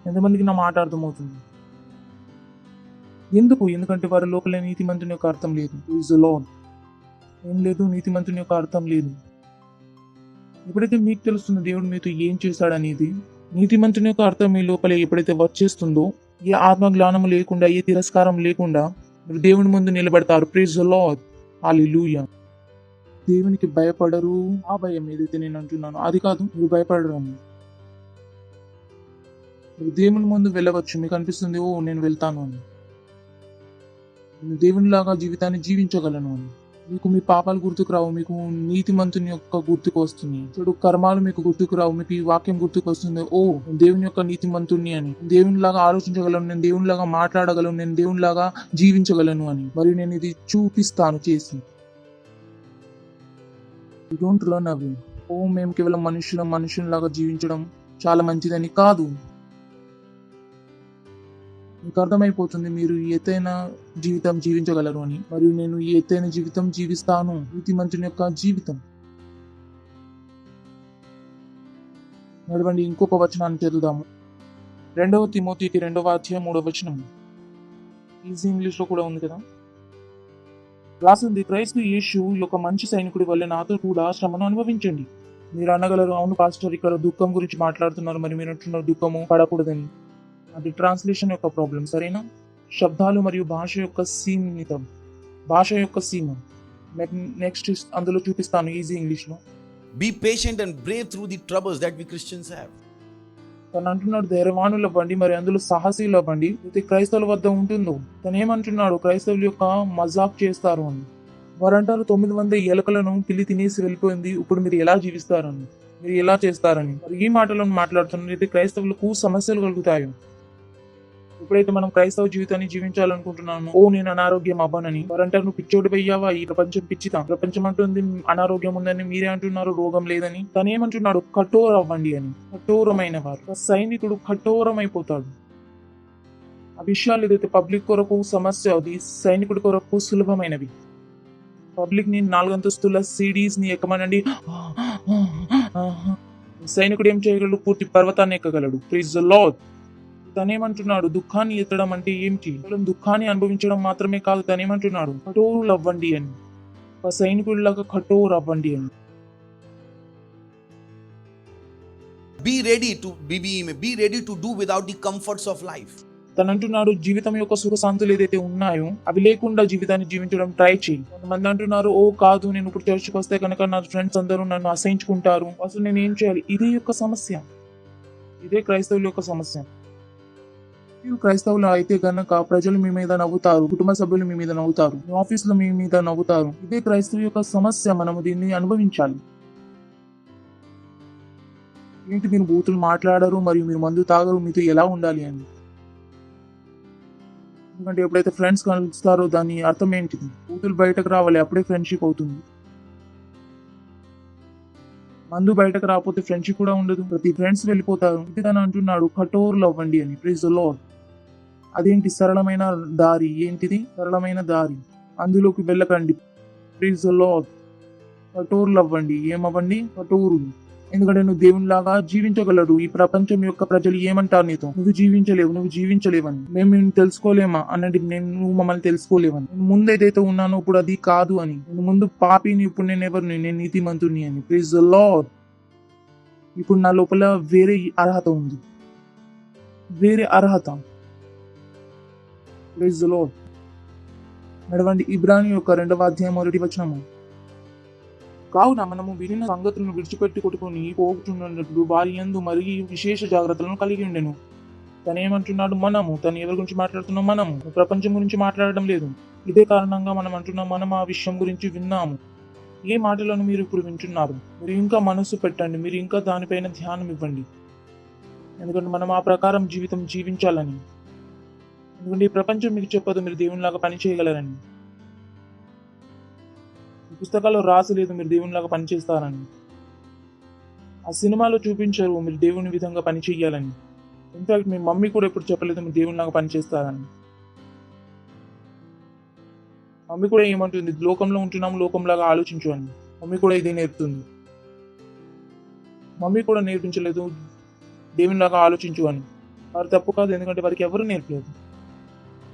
ఎంతమందికి నా మాట అర్థమవుతుంది? ఎందుకంటే వారి లోపల నీతిమంతుని యొక్క అర్థం లేదు. Praise the Lord. ఏం లేదు, నీతిమంతుని యొక్క అర్థం లేదు. ఎప్పుడైతే మీకు తెలుస్తుందో దేవుడు మీతో ఏం చేశాడనేది, నీతిమంతుని యొక్క అర్థం మీ లోపల ఎప్పుడైతే వచ్చేస్తుందో, ఏ ఆత్మజ్ఞానం లేకుండా ఏ తిరస్కారం లేకుండా మీరు దేవుని ముందు నిలబడతారు. Praise the Lord. హల్లెలూయా. దేవునికి భయపడరు. ఆ భయం ఏదైతే నేను అంటున్నానో అది కాదు, మీరు భయపడరు అని. మీరు దేవుని ముందు వెళ్ళవచ్చు. మీకు అనిపిస్తుంది నేను వెళ్తాను అని. నేను దేవునిలాగా జీవితాన్ని జీవించగలను అని. మీకు మీ పాపాలు గుర్తుకు రావు, మీకు నీతిమంతుని యొక్క గుర్తుకు వస్తుంది. చెడు కర్మాలు మీకు గుర్తుకు రావు, మీకు ఈ వాక్యం గుర్తుకు వస్తుంది. దేవుని యొక్క నీతిమంతుని అని. దేవునిలాగా ఆలోచించగలను, నేను దేవునిలాగా మాట్లాడగలను, నేను దేవునిలాగా జీవించగలను అని. మరియు నేను ఇది చూపిస్తాను చేసి. You don't run away. మేము కేవలం మనుషులాగా జీవించడం చాలా మంచిదని కాదు. మీకు అర్థమైపోతుంది మీరు ఈ ఎత్తైన జీవితం జీవించగలరు అని. మరియు నేను ఈ ఎత్తైన జీవితం జీవిస్తాను, నీతిమంతుని యొక్క జీవితం. నడవండి, ఇంకొక వచనాన్ని చదువుదాము. 2 తిమోతికి 2వ అధ్యాయం 3వ వచనం. ఈజీ ఇంగ్లీష్ లో కూడా ఉంది కదా. రాసింది, క్రైస్తు యేసు యొక్క మంచి సైనికుడి వల్ల నాతో కూడా శ్రమను అనుభవించండి. మీరు అనగలరు, అవును పాస్టర్ ఇక్కడ దుఃఖం గురించి మాట్లాడుతున్నారు, మరి మీరు అంటున్నారు దుఃఖము పడకూడదని. అది ట్రాన్స్లేషన్ యొక్క ప్రాబ్లం, సరేనా? శబ్దాలు మరియు భాష యొక్క సీమ. నెక్స్ట్ అందులో చూపిస్తాను ఈజీ ఇంగ్లీష్ లో. Be patient and brave through the troubles that we Christians have. తను అంటున్నాడు ధైర్యవానులు అవ్వండి, మరి అందులో సాహసీలు అవ్వండి. అయితే క్రైస్తవుల వద్ద ఉంటుందో తను ఏమంటున్నాడు, క్రైస్తవుల యొక్క మజాక్ చేస్తారు అని. వారు అంటారు 900 ఎలుకలను పిల్లి తినేసి వెళ్ళిపోయింది, ఇప్పుడు మీరు ఎలా జీవిస్తారని, మీరు ఎలా చేస్తారని. మరి ఈ మాటలను మాట్లాడుతున్నారు. అయితే క్రైస్తవులకు సమస్యలు కలుగుతాయి. ఎప్పుడైతే మనం క్రైస్తవ జీవితాన్ని జీవించాలనుకుంటున్నాము, నేను అనారోగ్యం అవ్వనని. వారంటారు నువ్వు పిచ్చోడి పోయావా, ఈ ప్రపంచం పిచ్చితా, ప్రపంచం అంటుంది అనారోగ్యం ఉందని, మీరే అంటున్నారు రోగం లేదని. తను ఏమంటున్నాడు, కఠోర అవ్వండి అని. కఠోరమైన వారు సైనికుడు కఠోరమైపోతాడు. ఆ విషయాలు ఏదైతే పబ్లిక్ కొరకు సమస్య అది సైనికుడి కొరకు సులభమైనవి. పబ్లిక్ ని 4 అంతస్తుల సిడీస్ ని ఎక్కమనండి, సైనికుడు ఏం చేయగలడు, పూర్తి పర్వతాన్ని ఎక్కగలడు. Praise the Lord. తనేమంటున్నాడు, దుఃఖాన్ని ఎత్తడం అంటే ఏమిటి? కేవలం దుఃఖాన్ని అనుభవించడం మాత్రమే కాదు. తనేమంటున్నాడు, కఠోరులు అవ్వండి అని. ఒక సైనికుడిలాగా కఠోరు అవ్వండి అని. Be ready to do without the comforts of life. తను అంటున్నాడు, జీవితం యొక్క సుఖశాంతులు ఏదైతే ఉన్నాయో అవి లేకుండా జీవితాన్ని జీవించడం ట్రై చేయి. కొంతమంది అంటున్నారు, కాదు నేను ఇప్పుడు చర్చికి వస్తే కనుక నా ఫ్రెండ్స్ అందరూ నన్ను అసహించుకుంటారు, అసలు నేను ఏం చేయాలి? ఇదే యొక్క సమస్య, ఇదే క్రైస్తవుల యొక్క సమస్య. మీరు క్రైస్తవులు అయితే గనక ప్రజలు మీ మీద నవ్వుతారు, కుటుంబ సభ్యులు మీ మీద నవ్వుతారు, మీ ఆఫీసులో మీ మీద నవ్వుతారు. ఇదే క్రైస్తవ యొక్క సమస్య. మనము దీన్ని అనుభవించాలి. ఏంటి మీరు బూతులు మాట్లాడరు మరియు మీరు మందు తాగరు, మీతో ఎలా ఉండాలి అని. ఎందుకంటే ఎప్పుడైతే ఫ్రెండ్స్ కలుస్తారో దాని అర్థం ఏంటిది? బూతులు బయటకు రావాలి, అప్పుడే ఫ్రెండ్షిప్ అవుతుంది. మందు బయటకు రాకపోతే ఫ్రెండ్షిప్ కూడా ఉండదు, ప్రతి ఫ్రెండ్స్ వెళ్ళిపోతారు. ఇది తను అంటున్నాడు కఠోరులు అవ్వండి అని. Praise the Lord. అదేంటి సరళమైన దారి? ఏంటిది సరళమైన దారి? అందులోకి వెళ్ళకండి. Praise the lord. కఠోరులు అవ్వండి. ఏమవ్వండి? కఠోరులు. ఎందుకంటే నువ్వు దేవునిలాగా జీవించగలడు. ఈ ప్రపంచం యొక్క ప్రజలు ఏమంటారు నీతో? నువ్వు జీవించలేవని. మేము నిన్ను తెలుసుకోలేమా అన్నది, నువ్వు మమ్మల్ని తెలుసుకోలేవని. నేను ముందు ఏదైతే ఉన్నానో ఇప్పుడు అది కాదు అని. నేను ముందు పాపిని, ఇప్పుడు నేను ఎవరిని? నేను నీతిమంతుని అని. Praise the Lord. ఇప్పుడు నా లోపల వేరే అర్హత ఉంది, వేరే అర్హత. Praise the Lord. నడవండి. ఇబ్రానీ యొక్క 2వ అధ్యాయం 1వ వచనము. కావున మనము వినిన సంగతులను విడిచిపెట్టి కొట్టుకుని పోగుచున్నట్లు వారి యందు మరి విశేష జాగ్రత్తలను కలిగి ఉండెను. తను ఏమంటున్నాడు? మనము. తను ఎవరి గురించి మాట్లాడుతున్నాం? మనము. ప్రపంచం గురించి మాట్లాడడం లేదు. ఇదే కారణంగా మనం అంటున్నాం, మనం ఆ విషయం గురించి విన్నాము. ఏ మాటలను మీరు ఇప్పుడు వింటున్నారు? మీరు ఇంకా మనస్సు పెట్టండి, మీరు ఇంకా దానిపైన ధ్యానం ఇవ్వండి. ఎందుకంటే మనం ఆ ప్రకారం జీవితం జీవించాలని. ఎందుకంటే ఈ ప్రపంచం మీకు చెప్పదు మీరు దేవునిలాగా పని చేయగలరని. పుస్తకాల్లో రాసలేదు మీరు దేవునిలాగా పని చేస్తారని. ఆ సినిమాలో చూపించారు మీరు దేవుని విధంగా పని చేయాలని. ఇన్ఫాక్ట్ మీ మమ్మీ కూడా ఎప్పుడు చెప్పలేదు మీరు దేవునిలాగా పని చేస్తారని. మమ్మీ కూడా ఏమంటుంది? లోకంలో ఉంటున్నాము, లోకంలాగా ఆలోచించు అని. మమ్మీ కూడా ఇదే నేర్పుతుంది. మమ్మీ కూడా నేర్పించలేదు దేవునిలాగా ఆలోచించు అని. వారు తప్పు కాదు, ఎందుకంటే వారికి ఎవరు నేర్పలేదు.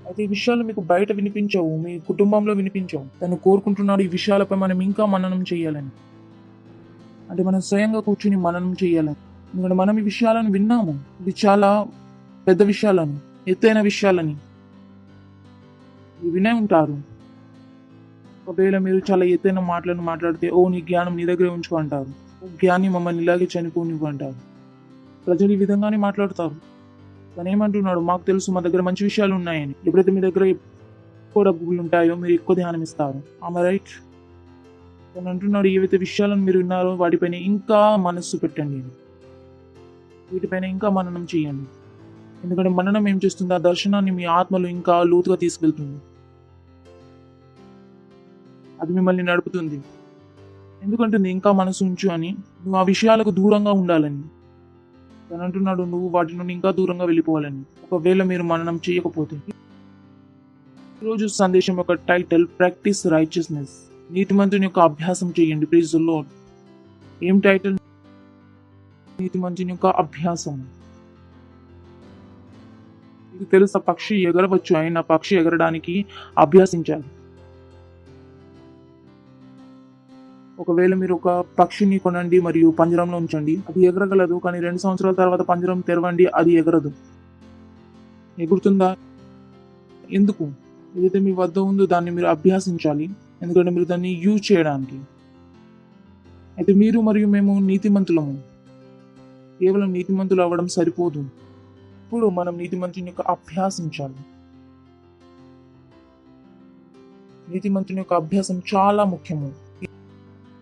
అయితే ఈ విషయాలు మీకు బయట వినిపించవు, మీ కుటుంబంలో వినిపించవు. తను కోరుకుంటున్నాడు ఈ విషయాలపై మనం ఇంకా మననం చేయాలని. అంటే మనం స్వయంగా కూర్చుని మననం చేయాలని. ఎందుకంటే మనం ఈ విషయాలను విన్నాము. ఇది చాలా పెద్ద విషయాలని, ఎత్తైన విషయాలని వినే ఉంటారు. ఒకవేళ మీరు చాలా ఎత్తైన మాటలను మాట్లాడితే, ఓ నీ జ్ఞానం నీ దగ్గరే ఉంచుకో అంటారు. జ్ఞాని మమ్మల్ని ఇలాగే చనిపోనివ్వు అంటారు. ప్రజలు ఈ విధంగానే మాట్లాడతారు. తను ఏమంటున్నాడు? మాకు తెలుసు మా దగ్గర మంచి విషయాలు ఉన్నాయని. ఎప్పుడైతే మీ దగ్గర ఎక్కువ డబ్బులు ఉంటాయో మీరు ఎక్కువ ధ్యానం ఇస్తారు. ఆమె రైట్. తను అంటున్నాడు ఏవైతే విషయాలను మీరు విన్నారో వాటిపైన ఇంకా మనస్సు పెట్టండి, వీటిపైన ఇంకా మననం చేయండి. ఎందుకంటే మననం ఏం చేస్తుంది? ఆ దర్శనాన్ని మీ ఆత్మలో ఇంకా లోతుగా తీసుకెళ్తుంది. అది మిమ్మల్ని నడుపుతుంది. ఎందుకంటుంది ఇంకా మనసు ఉంచు అని? నువ్వు ఆ విషయాలకు దూరంగా ఉండాలని. తను అంటున్నాడు నువ్వు వాటి నుండి ఇంకా దూరంగా వెళ్ళిపోవాలని. ఒకవేళ మీరు మననం చేయకపోతే. ఈరోజు సందేశం యొక్క టైటిల్ ప్రాక్టీస్ రైచియస్నెస్. నీతిమంతుని యొక్క అభ్యాసం చేయండి. Praise the Lord. ఏం టైటిల్? నీతిమంతుని యొక్క అభ్యాసం. ఇది తెలుసా? పక్షి ఎగరవచ్చు, అయినా పక్షి ఎగరడానికి అభ్యాసించాలి. ఒకవేళ మీరు ఒక పక్షిని కొనండి మరియు పంజరంలో ఉంచండి, అది ఎగరగలదు. కానీ 2 సంవత్సరాల తర్వాత పంజరం తెరవండి, అది ఎగరదు. ఎగురుతుందా? ఎందుకు? ఏదైతే మీ వద్ద ఉందో దాన్ని మీరు అభ్యాసించాలి, ఎందుకంటే మీరు దాన్ని యూజ్ చేయడానికి. అయితే మీరు మరియు మేము నీతిమంతులము. కేవలం నీతిమంతులు అవ్వడం సరిపోదు. ఇప్పుడు మనం నీతిమంతుని యొక్క అభ్యాసించాలి. నీతిమంతుని యొక్క అభ్యాసం చాలా ముఖ్యము.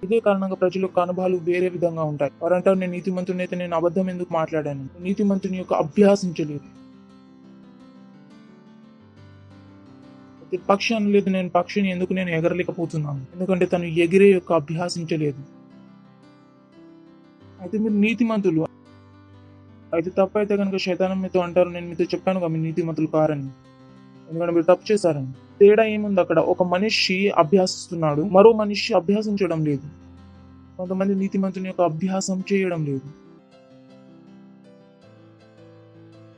ఇదే కారణంగా ప్రజల యొక్క అనుభవాలు వేరే విధంగా ఉంటాయి. వారంటారు నేను నీతిమంతుని అయితే నేను అబద్ధం ఎందుకు మాట్లాడాను? నీతిమంతుని యొక్క అభ్యాసించలేదు. పక్షి అనలేదు నేను పక్షిని, ఎందుకు నేను ఎగరలేకపోతున్నాను? ఎందుకంటే తను ఎగిరే యొక్క అభ్యాసించలేదు. అయితే మీరు నీతిమంతులు అయితే తప్పు అయితే కనుక శైతానం మీతో అంటారు నేను మీతో చెప్పాను కదా మీరు నీతిమంతులు కారని, ఎందుకంటే మీరు తప్పు చేశారని. తేడా ఏముంది అక్కడ? ఒక మనిషి అభ్యాసిస్తున్నాడు, మరో మనిషి అభ్యాసించడం లేదు. కొంతమంది నీతిమంతుని యొక్క అభ్యాసం చేయడం లేదు.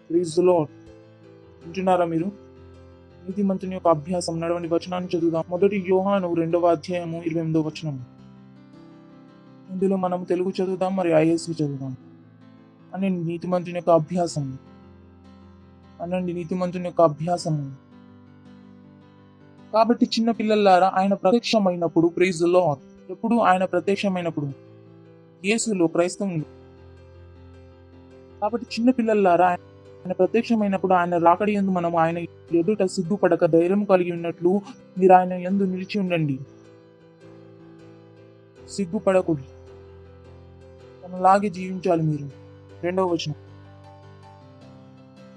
Praise the Lord. వింటున్నారా మీరు? నీతిమంతుని యొక్క అభ్యాసం. నడవండి వచనాన్ని చదువుదాం. 1 యోహాను 2వ అధ్యాయము 28వ వచనం. ఇందులో మనం తెలుగు చదువుదాం మరి ఐఎస్వి చదువుదాం. అనండి నీతిమంతుని యొక్క అభ్యాసం. అనండి నీతిమంతుని యొక్క అభ్యాసము. కాబట్టి చిన్న పిల్లలారా ఆయన ప్రత్యక్షమైనప్పుడు, ప్రైజ్ ది లార్డ్. ఎప్పుడు? ఆయన ప్రత్యక్షమైనప్పుడు యేసులో క్రైస్తవులు. కాబట్టి చిన్న పిల్లలారా ఆయన ప్రత్యక్షమైనప్పుడు ఆయన రాకడి యందు మనం ఆయన ఎదుట సిగ్గుపడక ధైర్యం కలిగి ఉన్నట్లు మీరు ఆయన యందు నిలిచి ఉండండి. సిగ్గుపడకూడదు, తనలాగే జీవించాలి మీరు. 2వ వచనం.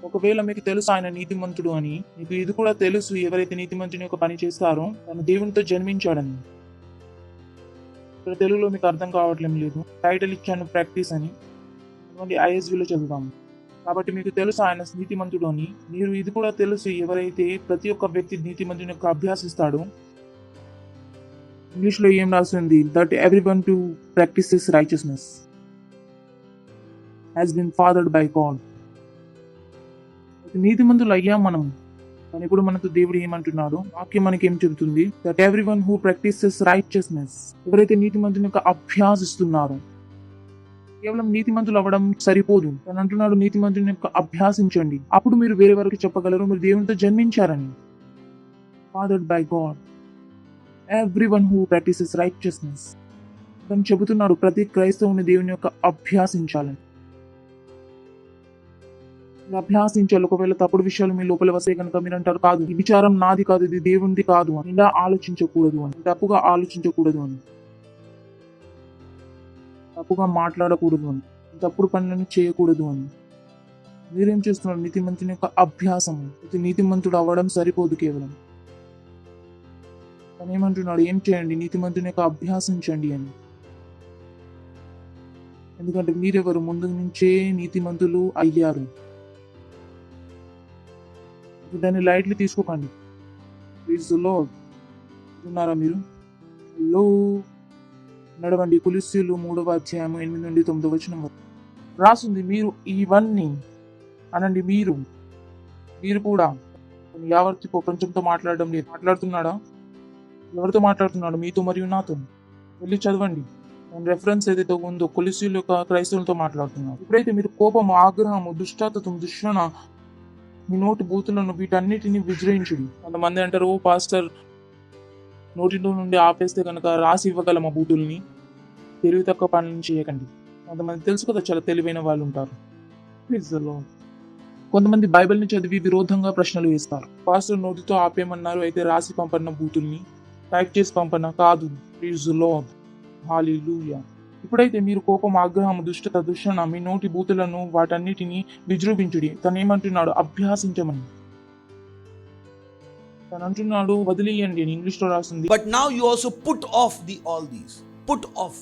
ఒకవేళ మీకు తెలుసు ఆయన నీతిమంతుడు అని, మీకు ఇది కూడా తెలుసు ఎవరైతే నీతిమంతుని యొక్క పని చేస్తారో తను దేవునితో జన్మించాడని. ఇక్కడ తెలుగులో మీకు అర్థం కావట్లేం లేదు. టైటిల్ ఇచ్చాను ప్రాక్టీస్ అని. ISVలో చదువుదాము. కాబట్టి మీకు తెలుసు ఆయన నీతిమంతుడు అని, మీరు ఇది కూడా తెలుసు ఎవరైతే ప్రతి ఒక్క వ్యక్తి నీతిమంతుని యొక్క అభ్యాసిస్తాడో. ఇంగ్లీష్లో ఏం రాస్తుంది? That everyone to practises righteousness has been fathered by God. నీతిమంతులు అయ్యాం మనం. కానీ ఇప్పుడు మనతో దేవుడు ఏమంటున్నాడు? వాక్యం మనకి ఏం చెబుతుంది? That everyone who practises righteousness, ఎవరైతే నీతిమంతుని యొక్క అభ్యాసిస్తున్నారు. కేవలం నీతిమంతులు అవ్వడం సరిపోదు. తను అంటున్నాడు నీతిమంతుని యొక్క అభ్యాసించండి. అప్పుడు మీరు వేరే వరకు చెప్పగలరు మీరు దేవునితో జన్మించారని. Fathered by God, everyone who practises righteousness. తను చెబుతున్నాడు ప్రతి క్రైస్తవుని దేవుని యొక్క అభ్యాసించాలని. అభ్యాసించాలి. ఒకవేళ తప్పుడు విషయాలు మీ లోపల వస్తే కనుక మీరు అంటారు కాదు ఈ విచారం నాది కాదు, ఇది దేవునిది కాదు అని. ఇలా ఆలోచించకూడదు అని, తప్పుగా ఆలోచించకూడదు అని, తప్పుగా మాట్లాడకూడదు అని, తప్పుడు పనులను చేయకూడదు అని. మీరేం చేస్తున్నారు? నీతిమంతుని యొక్క అభ్యాసం. నీతిమంతుడు అవ్వడం సరిపోదు కేవలం. తను ఏమంటున్నాడు? ఏం చేయండి? నీతిమంతుని యొక్క అభ్యాసించండి అని. ఎందుకంటే మీరెవరు? ముందు నుంచే నీతిమంతులు అయ్యారు. దాన్ని లైట్లీ తీసుకోకండి. Please lord. ఉన్నారా మీరు? హలో, నడవండి. కొలొస్సీయులు 3వ అధ్యాయం 8 నుండి 9 వచనం వరకు రాసింది. మీరు ఇవన్నీ అనండి. మీరు కూడా యావత్తు ప్రపంచంతో మాట్లాడడం లేదు. మాట్లాడుతున్నాడా? ఎవరితో మాట్లాడుతున్నాడు? మీతో మరియు నాతో. వెళ్ళి చదవండి. రెఫరెన్స్ ఏదైతే ఉందో కొలొస్సీయుల యొక్క క్రైస్తవులతో మాట్లాడుతున్నారు. ఇప్పుడైతే మీరు కోపము, ఆగ్రహము, దుష్టత్వం, దూషణ, మీ నోటి బూతులను వీటన్నిటిని విజృంభించుడి. కొంతమంది అంటారు, ఓ పాస్టర్ నోటిలో నుండి ఆపేస్తే కనుక రాసి ఇవ్వగలమా బూతుల్ని? తెలివి తక్కువ పనులను చేయకండి. కొంతమంది తెలుసు కదా చాలా తెలివైన వాళ్ళు ఉంటారు. కొంతమంది బైబిల్ని చదివి విరోధంగా ప్రశ్నలు వేస్తారు. పాస్టర్ నోటితో ఆపేయమన్నారు, అయితే రాసి పంపన్న బూతుల్ని టైప్ చేసి పంపన్నా కాదు. Praise the Lord. హల్లెలూయా. ఇప్పుడైతే మీరు కోపం, ఆగ్రహం, దుష్టత, దూషణ, మీ నోటి బూతులను వాటన్నిటిని విజృంభించుడి. తను ఏమంటున్నాడు? అభ్యాసించమని. తను అంటున్నాడు వదిలేయండి అని. ఇంగ్లీష్లో రాస్తుంది. But now you also put off all these. Put off.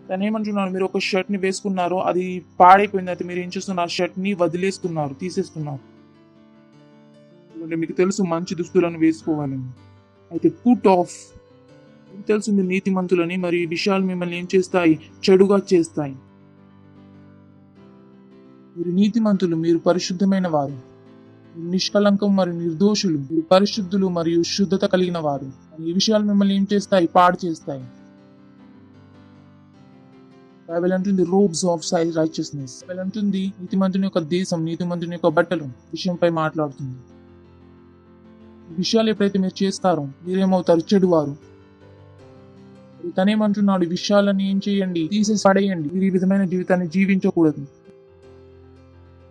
తను ఏమంటున్నాడు? మీరు ఒక షర్ట్ ని వేసుకున్నారు, అది పాడైపోయింది. అయితే మీరు ఏం చేస్తున్నారు? షర్ట్ ని వదిలేస్తున్నారు, తీసేస్తున్నారు. మీకు తెలుసు మంచి దుస్తులను వేసుకోవాలని. అయితే పుట్ ఆఫ్. మీకు తెలుసు మీరు నీతిమంతులని, మరి ఈ విషయాలు మిమ్మల్ని ఏం చేస్తాయి? చెడుగా చేస్తాయి. మీరు నీతిమంతులు, మీరు పరిశుద్ధమైన వారు, నిష్కలంకం మరియు నిర్దోషులు, మీరు పరిశుద్ధులు మరియు శుద్ధత కలిగిన వారు. ఈ విషయాలు మిమ్మల్ని ఏం చేస్తాయి? పాడు చేస్తాయి. బైబిల్ అంటుంది రోబ్స్ ఆఫ్ రైచియస్నెస్. బైబిల్ అంటుంది నీతిమంతుని యొక్క దేశం, నీతిమంతుని యొక్క బట్టలు విషయంపై మాట్లాడుతుంది. ఈ విషయాలు ఎప్పుడైతే మీరు చేస్తారో మీరేమవుతారు? చెడువారు. తనేమంటున్నాడు? ఈ విషయాలను ఏం చేయండి? తీసేసి పడేయండి. మీరు ఈ విధమైన జీవితాన్ని జీవించకూడదు.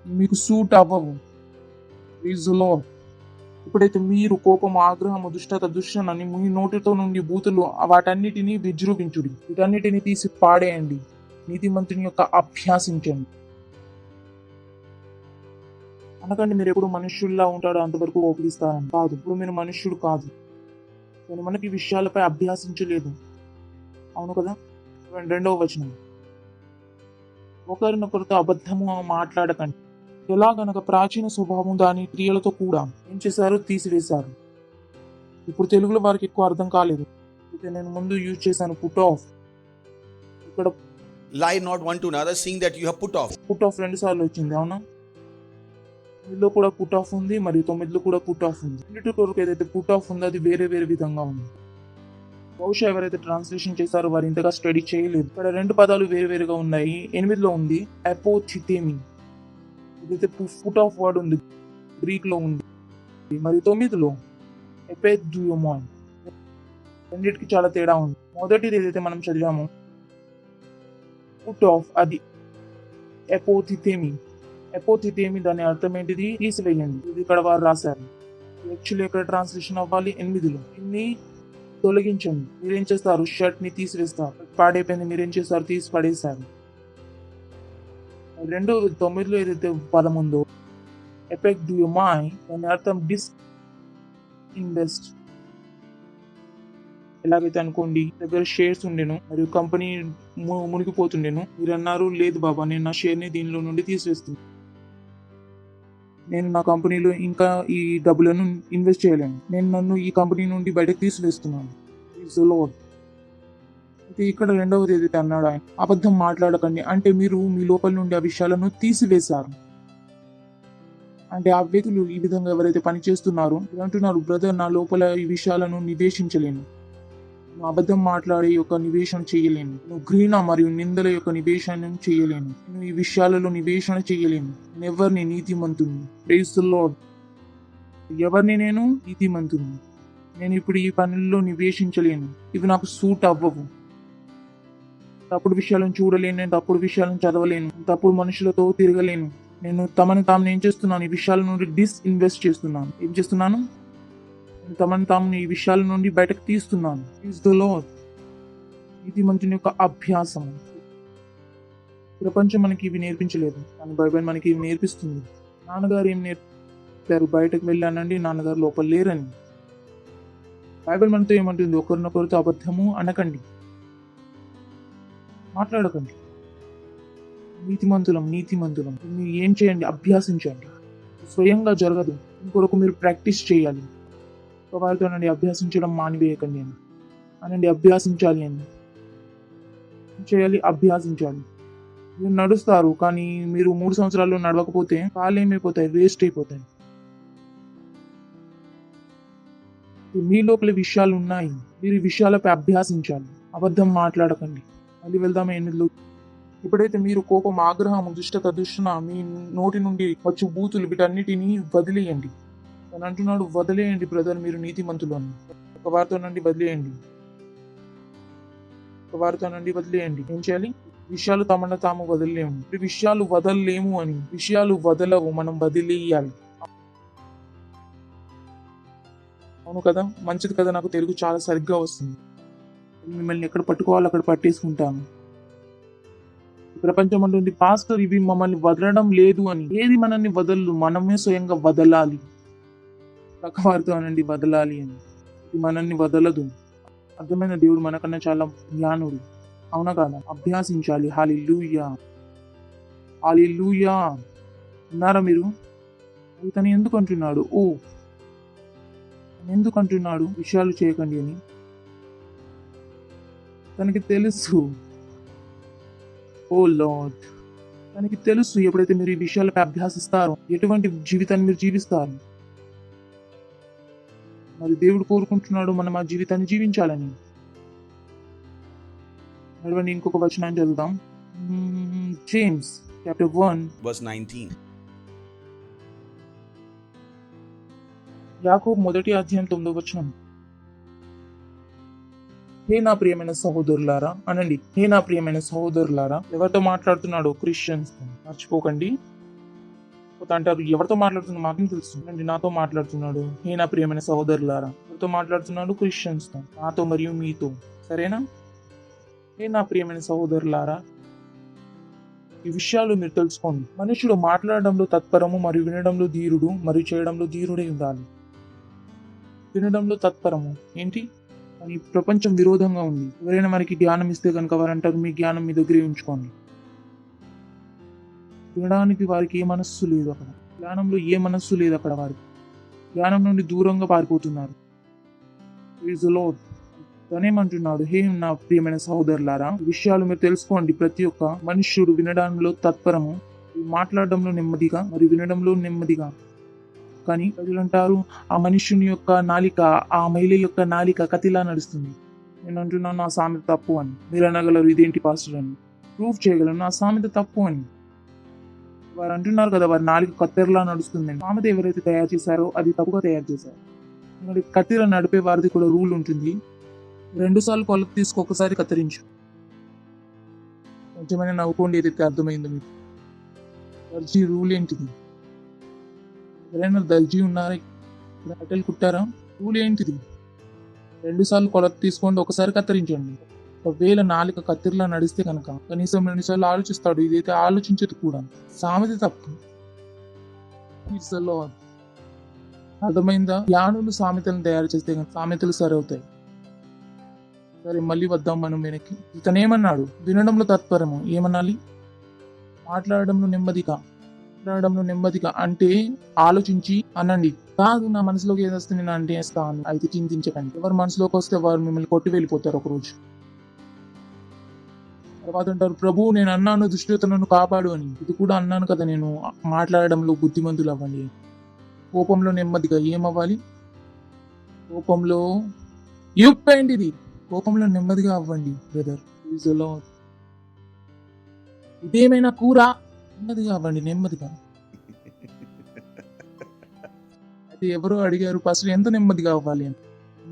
మీకు సూట్ అవ్వవు. Praise the Lord. ఇప్పుడైతే మీరు కోపం, ఆగ్రహము, దుష్టత, దూషణని మీ నోటితో నుండి బూతులు వాటన్నిటిని విజృంభించుడి. వీటన్నిటిని తీసి పాడేయండి. నీతిమంతుని యొక్క అభ్యాసించండి. అనకండి మీరు ఎప్పుడు మనుష్యుల్లా ఉంటాడో అంతవరకు ఓపిస్తారని కాదు. ఇప్పుడు మీరు మనుష్యుడు కాదు. కానీ మనకి ఈ విషయాలపై అభ్యాసించలేదు. అవును కదా? 2వ వచనం. ఒకరినొకరితో అబద్ధము మాట్లాడకండి. ఎలాగనగా ప్రాచీన స్వభావం దాని క్రియలతో కూడా ఏం చేశారు? తీసివేశారు. ఇప్పుడు తెలుగులో వారికి ఎక్కువ అర్థం కాలేదు. అయితే నేను ముందు యూజ్ చేశాను పుట్ ఆఫ్. ఇక్కడ Lie not one to another, seeing that you have put off. Put off 2 సార్లు వచ్చింది. అవునా? ఇందులో కూడా పుట్ ఆఫ్ ఉంది మరియు 9లో కూడా పుట్ ఆఫ్ ఉంది. రెండిటి కొరకు ఏదైతే పుట్ ఆఫ్ ఉందో అది వేరే వేరే విధంగా ఉంది. బహుశా ఎవరైతే ట్రాన్స్లేషన్ చేశారో వారు ఇంతగా స్టడీ చేయలేదు. ఇక్కడ 2 పదాలు వేరు వేరుగా ఉన్నాయి. 8లో ఉంది అపోథితేమి. ఇదైతే ఫుట్ ఆఫ్ వర్డ్ ఉంది, గ్రీక్ లో ఉంది. మరి 9లో ఎపెడ్యూమోన్. రెండింటికి చాలా తేడా ఉంది. మొదటిది ఏదైతే మనం చదివామో పుట్ ఆఫ్, అది ఎపోథితేమి. ఎపోథితేమి దాని అర్థం ఏంటిది? తీసివేయండి. ఇది ఇక్కడ వారు రాశారు. యాక్చువల్లీ ఇక్కడ ట్రాన్స్లేషన్ అవ్వాలి 8లో. ఇన్ని తొలగించండి. మీరేం చేస్తారు? షర్ట్ ని తీసివేస్తారు. పాడైపోయింది, మీరేం చేస్తారు? తీసి పడేశారు. రెండో 9లో ఏదైతే పదం ఉందో ఎఫెక్ట్ యువర్ మైండ్, దాని అర్థం ఇన్వెస్ట్. ఎలాగైతే అనుకోండి దగ్గర షేర్స్ ఉండేను మరియు కంపెనీ మునిగిపోతుండేను, మీరు అన్నారు లేదు బాబా నేను నా షేర్ని దీనిలో నుండి తీసివేస్తున్నాను, నేను నా కంపెనీలో ఇంకా ఈ డబ్బులను ఇన్వెస్ట్ చేయలేను, నేను నన్ను ఈ కంపెనీ నుండి బయటకు తీసివేస్తున్నాను. అయితే ఇక్కడ రెండవది ఏదైతే అన్నాడు ఆయన, అబద్ధం మాట్లాడకండి. అంటే మీరు మీ లోపల నుండి ఆ విషయాలను తీసివేశారు. అంటే ఆ వ్యక్తులు ఈ విధంగా ఎవరైతే పని చేస్తున్నారో అంటున్నారు, బ్రదర్ నా లోపల ఈ విషయాలను నివేశించలేను, నువ్వు అబద్ధం మాట్లాడే యొక్క నివేశన చేయలేను, నువ్వు ఘృణ మరియు నిందల యొక్క నివేశనం చేయలేను, నువ్వు ఈ విషయాలలో నివేశన చేయలేను, ఎవరిని నీతిమంతుని. Praise the Lord. ఎవరిని నేను నీతిమంతుని, నేను ఇప్పుడు ఈ పనుల్లో నివేశించలేను, ఇవి నాకు సూట్ అవ్వవు, తప్పుడు విషయాలను చూడలేను, నేను తప్పుడు విషయాలను చదవలేను, తప్పుడు మనుషులతో తిరగలేను, నేను తమను తాము ఏం చేస్తున్నాను, ఈ విషయాల నుండి డిస్ఇన్వెస్ట్ చేస్తున్నాను. ఏం చేస్తున్నాను, తమను తాము ఈ విషయాల నుండి బయటకు తీస్తున్నాను. Is the lord. ఇది మంచి యొక్క అభ్యాసం. ప్రపంచం మనకి ఇవి నేర్పించలేదు, కానీ బైబిల్ మనకి ఇవి నేర్పిస్తుంది. నాన్నగారు ఏం నేర్పారు, బయటకు వెళ్ళానండి నాన్నగారు లోపల లేరని. బైబిల్ మనతో ఏమంటుంది, ఒకరినొకరితో అబద్ధము అనకండి, మాట్లాడకండి, నీతిమంతులం. మీరు ఏం చేయండి, అభ్యాసించండి. స్వయంగా జరగదు, ఇంకొరకు మీరు ప్రాక్టీస్ చేయాలి. వారితో అనండి అభ్యాసించడం మానివేయకండి అని అనండి, అభ్యాసించాలి అని చేయాలి, అభ్యాసించాలి. మీరు నడుస్తారు, కానీ మీరు 3 సంవత్సరాల్లో నడవకపోతే కాళ్ళు ఏమైపోతాయి, వేస్ట్ అయిపోతాయి. మీ లోపల విషయాలు ఉన్నాయి, మీరు ఈ విషయాలపై అభ్యాసించాలి. అబద్ధం మాట్లాడకండి. మళ్ళీ వెళ్దామా 8లో. ఎప్పుడైతే మీరు కోపం, ఆగ్రహం, దుష్టత, దుష్ణ మీ నోటి నుండి వచ్చు బూతులు వీటన్నిటినీ వదిలేయండి. తను అంటున్నాడు, వదిలేయండి బ్రదర్, మీరు నీతిమంతులు అని. ఒక వారితో నుండి వదిలేయండి. ఏం చేయాలి, విషయాలు తమను తాము వదలలేము. విషయాలు వదలలేము అని, విషయాలు వదలవు, మనం వదిలేయాలి. అవును కదా, మంచిది కదా, నాకు తెలుగు చాలా సరిగ్గా వస్తుంది. మిమ్మల్ని ఎక్కడ పట్టుకోవాలో అక్కడ పట్టేసుకుంటాను. ప్రపంచం అంటుంది, పాస్టర్ ఇవి మమ్మల్ని వదలడం లేదు అని. ఏది మనల్ని వదలదు, మనమే స్వయంగా వదలాలి. పక్కవారితో అనండి వదలాలి అని, ఇది మనల్ని వదలదు. అర్థమైన దేవుడు మనకన్నా చాలా జ్ఞానుడు, అవునా కాదా? అభ్యాసించాలి. హల్లెలూయా, హల్లెలూయా. ఉన్నారా మీరు? తను ఎందుకు అంటున్నాడు, ఎందుకు అంటున్నాడు విషయాలు చేయకండి అని? తనకి తెలుసు. ఓ లార్డ్, తనకి తెలుసు ఎప్పుడైతే మీరు ఈ విషయాలపై అభ్యాసిస్తారో ఎటువంటి జీవితాన్ని మీరు జీవిస్తారు. మరి దేవుడు కోరుకుంటున్నాడు మనం ఆ జీవితాన్ని జీవించాలని. నడవండి, ఇంకొక వచనాన్ని చదువుదాం. James chapter 1:19. యాకోబు 1:9. హే నా ప్రియమైన సహోదరులారా అనండి, హే నా ప్రియమైన సహోదరులారా. ఎవరితో మాట్లాడుతున్నాడు? క్రిస్టియన్స్. మర్చిపోకండి. అంటారు, ఎవరితో మాట్లాడుతున్నా మాకేం తెలుసు అండి, నాతో మాట్లాడుతున్నాడు. హే నా ప్రియమైన సహోదరులారా. ఎవరితో మాట్లాడుతున్నాడు? క్రిస్టియన్స్ తో, నాతో మరియు మీతో. సరేనా? హే నా ప్రియమైన సహోదరులారా, ఈ విషయాలు మీరు తెలుసుకోండి. మనుషుడు మాట్లాడడంలో తత్పరము మరియు వినడంలో ధీరుడు మరియు చేయడంలో ధీరుడై ఉండాలి. వినడంలో తత్పరము ఏంటి? కానీ ప్రపంచం విరోధంగా ఉంది. ఎవరైనా మనకి జ్ఞానం ఇస్తే కనుక వారు అంటారు, మీ జ్ఞానం మీ దగ్గరే ఉంచుకోండి. వినడానికి వారికి ఏ మనస్సు లేదు, అక్కడ జ్ఞానంలో ఏ మనస్సు లేదు అక్కడ వారికి. జ్ఞానం నుండి దూరంగా పారిపోతున్నారు. తనేమంటున్నాడు, హే నా ప్రియమైన సహోదరులారా, విషయాలు మీరు తెలుసుకోండి. ప్రతి ఒక్క మనుష్యుడు వినడంలో తత్పరము, మాట్లాడడంలో నెమ్మదిగా మరియు వినడంలో నెమ్మదిగా. కానీ ప్రజలు అంటారు, ఆ మనుష్యుని యొక్క నాలిక, ఆ మహిళ యొక్క నాలిక కత్తిలా నడుస్తుంది. నేను అంటున్నాను ఆ సామెత తప్పు అని. మీరు అనగలరు, ఇదేంటి పాస్టర్ అని. ప్రూఫ్ చేయగలను ఆ సామెత తప్పు అని. వారు అంటున్నారు కదా, వారి నాలుగు కత్తెరలా నడుస్తుంది. సామెత ఎవరైతే తయారు చేశారో అది తప్పుగా తయారు చేశారు. మరి కత్తెర నడిపే వారిది కూడా రూల్ ఉంటుంది. 2 సార్లు కొలత తీసుకు, ఒకసారి కత్తిరించు. కొంచెమైనా నవ్వుకోండి, ఏదైతే అర్థమైందో మీకు. దర్జీ రూల్ ఏంటిది? ఎవరైనా దర్జీ ఉన్నారా? బట్టలు కుట్టారా? రూల్ ఏంటిది? 2 సార్లు కొలత తీసుకోండి, ఒకసారి కత్తిరించండి. ఒకవేళ నాలుక కత్తిరిలా నడిస్తే కనుక కనీసం 2 సార్లు ఆలోచిస్తాడు. ఇదైతే ఆలోచించదు కూడా. సామెత తప్పు. It's the Lord. అర్థమైందా? జ్ఞానులు సామెతలను తయారు చేస్తే కనుక సామెతలు సరవుతాయి. సరే, మళ్ళీ వద్దాం మనం వెనక్కి. ఇతనేమన్నాడు? వినడంలో తత్పరము. ఏమనాలి? మాట్లాడడంలో నెమ్మదిగా అంటే ఆలోచించి అనండి. కాదు, నా మనసులోకి ఏదొస్తే నేను అంటే వేస్తాను, అయితే చింతించకండి. ఎవరు మనసులోకి వస్తే వారు మిమ్మల్ని కొట్టి వెళ్ళిపోతారు ఒకరోజు. తర్వాత అంటారు, ప్రభు నేను అన్నాను దుష్టులతో నన్ను కాపాడు అని. ఇది కూడా అన్నాను కదా నేను, మాట్లాడడంలో బుద్ధిమంతులు అవ్వండి. కోపంలో నెమ్మదిగా ఏమవ్వాలి? కోపంలో ఇది కోపంలో నెమ్మదిగా అవ్వండి బ్రదర్. ఇదేమైనా కూర? నెమ్మదిగా అవ్వండి, నెమ్మదిగా. అయితే ఎవరో అడిగారు, అసలు ఎంత నెమ్మదిగా అవ్వాలి అని.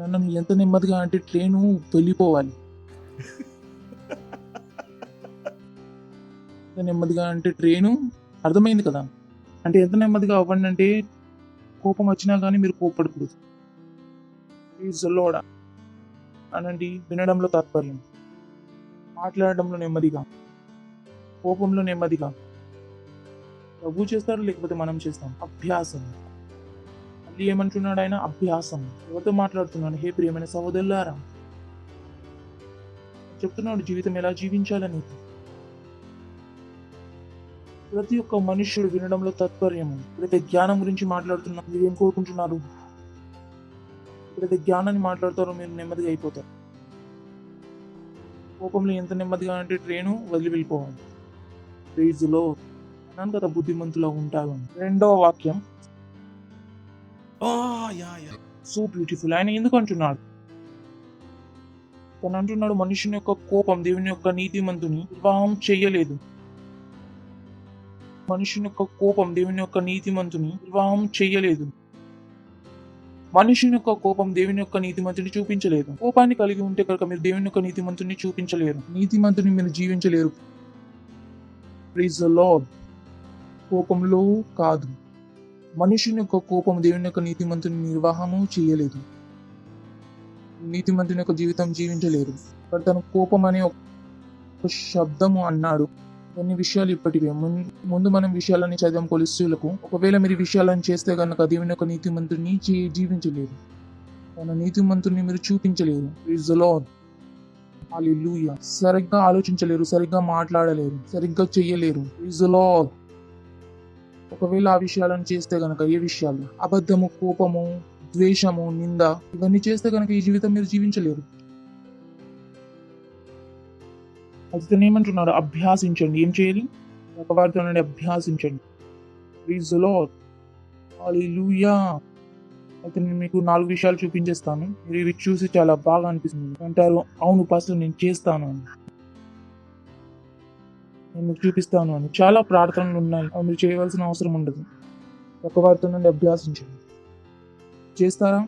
నన్ను ఎంత నెమ్మదిగా అంటే ట్రైను వెళ్ళిపోవాలి. ఎంత నెమ్మదిగా అంటే ట్రైను, అర్థమైంది కదా? అంటే ఎంత నెమ్మదిగా అవ్వండి అంటే కోపం వచ్చినా కానీ మీరు కోపడకూడదు. అనండి. వినడంలో తాత్పర్యం, మాట్లాడడంలో నెమ్మదిగా, కోపంలో నెమ్మదిగా. ప్రభు చేస్తారు, లేకపోతే మనం చేస్తాం. అభ్యాసం. మళ్ళీ ఏమంటున్నాడు ఆయన? అభ్యాసం. ఎవరితో మాట్లాడుతున్నాడు? హే ప్రియమైన సహోదరులారా, చెప్తున్నాడు జీవితం ఎలా జీవించాలని. ప్రతి ఒక్క మనుష్యుడు వినడంలో తత్పర్యము. ఇప్పుడైతే జ్ఞానం గురించి మాట్లాడుతున్నా, మీరు ఏం కోరుకుంటున్నారు? ఎప్పుడైతే జ్ఞానాన్ని మాట్లాడతారో మీరు నెమ్మదిగా అయిపోతారు. కోపంలో ఎంత నెమ్మదిగా అంటే ట్రైను వదిలి వెళ్ళిపోవాలి. ప్రైజ్లో అన్నాను కదా బుద్ధిమంతులా ఉంటారు. రెండవ వాక్యం సో బ్యూటిఫుల్. ఆయన ఎందుకు అంటున్నాడు? తను అంటున్నాడు, మనుషుని యొక్క కోపం దేవుని యొక్క నీతిమంతుని నిర్వాహం చెయ్యలేదు. మనుషుని యొక్క కోపం దేవుని యొక్క నీతిమంతుని నిర్వాహం చెయ్యలేదు. మనుషుని యొక్క కోపం దేవుని యొక్క నీతిమంతుని చూపించలేదు. కోపాన్ని కలిగి ఉంటే కనుక మీరు దేవుని యొక్క నీతిమంతుని చూపించలేరు, నీతిమంతుని మీరు జీవించలేరు. Praise the lord. కోపంలో కాదు, మనుషుని యొక్క కోపం దేవుని యొక్క నీతిమంతుని నిర్వాహము చేయలేదు. నీతిమంతుని యొక్క జీవితం జీవించలేరు. మరి తన కోపం అనే ఒక శబ్దము అన్నాడు. కొన్ని విషయాలు ఇప్పటివే. ముందు మనం విషయాలని చదివాం కొలిస్సులకు. ఒకవేళ మీరు విషయాలను చేస్తే కనుక దేవుని యొక్క నీతిమంతుని జీవించలేరు, తన నీతిమంతుని మీరు చూపించలేరు. Praise the Lord. హల్లెలూయా. సరిగ్గా ఆలోచించలేరు, సరిగ్గా మాట్లాడలేరు, సరిగ్గా చెయ్యలేరు. Praise the Lord. ఒకవేళ ఆ విషయాలను చేస్తే గనక, ఏ విషయాలు? అబద్ధము, కోపము, ద్వేషము, నింద, ఇవన్నీ చేస్తే గనక ఈ జీవితం మీరు జీవించలేరు. అయితే ఏమంటున్నాడు? అభ్యాసించండి. ఏం చేయాలి? ఒక వారితో అభ్యాసించండి. Praise the Lord. హల్లెలూయా. అయితే నేను మీకు 4 విషయాలు చూపించేస్తాను. మీరు ఇవి చూసి చాలా బాగా అనిపిస్తుంది అంటారు, అవును పాస్టర్ నేను చేస్తాను అని, నేను మీకు చూపిస్తాను అని. చాలా ప్రార్థనలు ఉన్నాయి, అవి మీరు చేయవలసిన అవసరం ఉండదు. ఒక వారితో అభ్యాసించండి. చేస్తారా?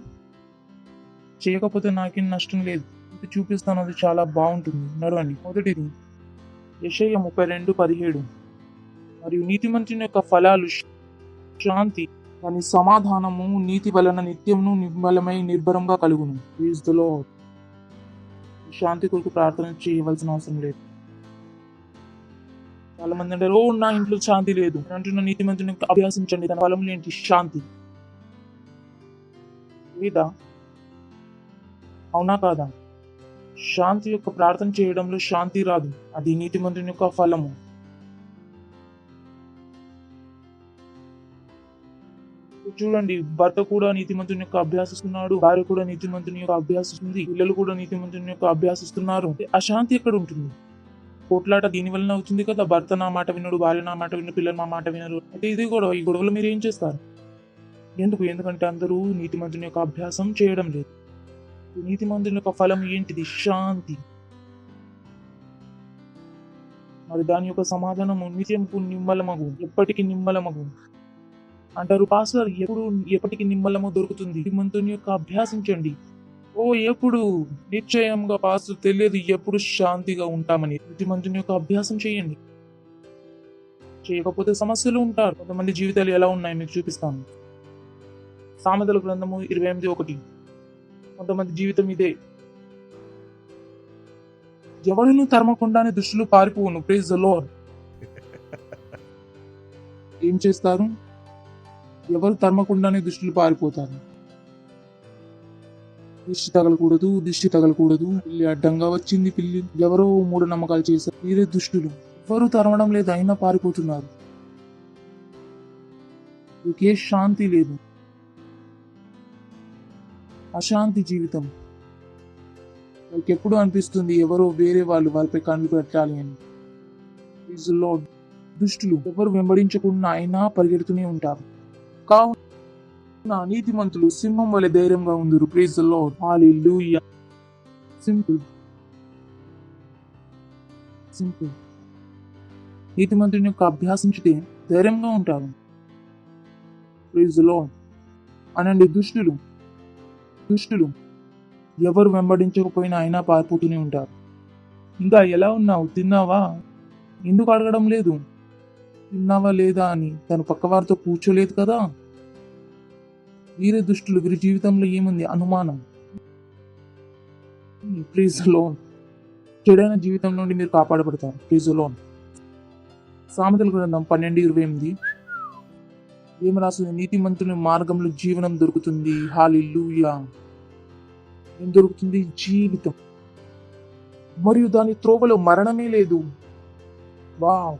చేయకపోతే నాకేం నష్టం లేదు. ఇది చూపిస్తాను, అది చాలా బాగుంటుంది. నడవండి. మొదటిది యెషయా 32:17. మరియు నీతిమంతుని యొక్క ఫలాలు శాంతి, దాని సమాధానము, నీతి వలన నిత్యమును నిర్మలమై నిర్భరంగా కలుగును. Praise the lord. శాంతి కొరకు ప్రార్థన చేయవలసిన అవసరం లేదు. చాలా మంది అంటారు, ఓ నా ఇంట్లో శాంతి లేదు. నేను అంటున్న నీతిమంతుని అభ్యాసించండి, తన ఫలం ఏంటి? శాంతి. లేదా? అవునా కాదా? శాంతి యొక్క ప్రార్థన చేయడంలో శాంతి రాదు, అది నీతిమంతుని యొక్క ఫలము. చూడండి, భర్త కూడా నీతిమంతుని యొక్క అభ్యాసిస్తున్నాడు, భార్య కూడా నీతిమంతుని యొక్క అభ్యాసిస్తుంది, పిల్లలు కూడా నీతిమంతుని యొక్క అభ్యాసిస్తున్నారు. అశాంతి ఎక్కడ ఉంటుంది? కోట్లాట దీని వలన అవుతుంది కదా. భర్త నా మాట వినడు, భార్య నా మాట వినడు, పిల్లలు మా మాట వినరు. అయితే ఇది గొడవ. ఈ గొడవలో మీరు ఏం చేస్తారు? ఎందుకంటే అందరూ నీతిమంతుని యొక్క అభ్యాసం చేయడం లేదు. నీతిమంతుని యొక్క ఫలం ఏంటిది? శాంతి. మరి దాని యొక్క సమాధానము నిత్యము నిమ్మలమగు, ఎప్పటికీ నిమ్మలమగు అంటారు. పాస్టర్ ఎప్పటికి నిమ్మలము దొరుకుతుంది? నీతిమంతుని యొక్క అభ్యాసించండి. ఓ ఎప్పుడు? నిశ్చయంగా పాస్టర్ తెలియదు ఎప్పుడు శాంతిగా ఉంటామని. నీతిమంతుని యొక్క అభ్యాసం చేయండి. చేయకపోతే సమస్యలు ఉంటారు. కొంతమంది జీవితాలు ఎలా ఉన్నాయి మీకు చూపిస్తాను. సామెతల గ్రంథము 28:1. కొంతమంది జీవితం ఇదే. ఎవరిని తరమకుండానే దుష్టులు పారిపోవును. Praise the Lord. ఏం చేస్తారు? ఎవరు తరమకుండానే దుష్టులు పారిపోతారు. దిష్టి తగలకూడదు, దిష్టి తగలకూడదు, పిల్లి అడ్డంగా వచ్చింది, పిల్లి ఎవరో మూఢ నమ్మకాలు చేశారు. మీరే దుష్టులు. ఎవరు తరమడం లేదు, అయినా పారిపోతున్నారు. మీకే శాంతి లేదు, అశాంతి జీవితం. వాళ్ళకి ఎప్పుడు అనిపిస్తుంది ఎవరో వేరే వాళ్ళు వాళ్ళపై కన్ను పెట్టాలి అని. Praise the Lord. దుష్టులు ఎవరు వెంబడించకుండా అయినా పరిగెడుతూనే ఉంటారు. కావున నీతిమంతులు సింహం వలె ధైర్యంగా ఉందురు. Praise the Lord. Hallelujah. Simple simple. నీతిమంతుని యొక్క అభ్యాసించితే ధైర్యంగా ఉంటారు. Praise the Lord. అనండి దుష్టులు ఎవరు వెంబడించకపోయినా అయినా పారిపోతూనే ఉంటారు. ఇంకా ఎలా ఉన్నావు, తిన్నావా, ఎందుకు అడగడం లేదు, తిన్నావా లేదా అని తను పక్కవారితో కూర్చోలేదు కదా. వీరే దుష్టులు. వీరి జీవితంలో ఏముంది? అనుమానం. Praise the lord. చెడైన జీవితం నుండి మీరు కాపాడబడతారు. Praise the lord. సామెతల గ్రంథం 12:28 ఏం రాస్తుంది? నీతిమంతుని మార్గంలో జీవనం దొరుకుతుంది. హల్లెలూయా. ఏం దొరుకుతుంది? జీవితం. మరియు దాని త్రోవలో మరణమే లేదు. Wow,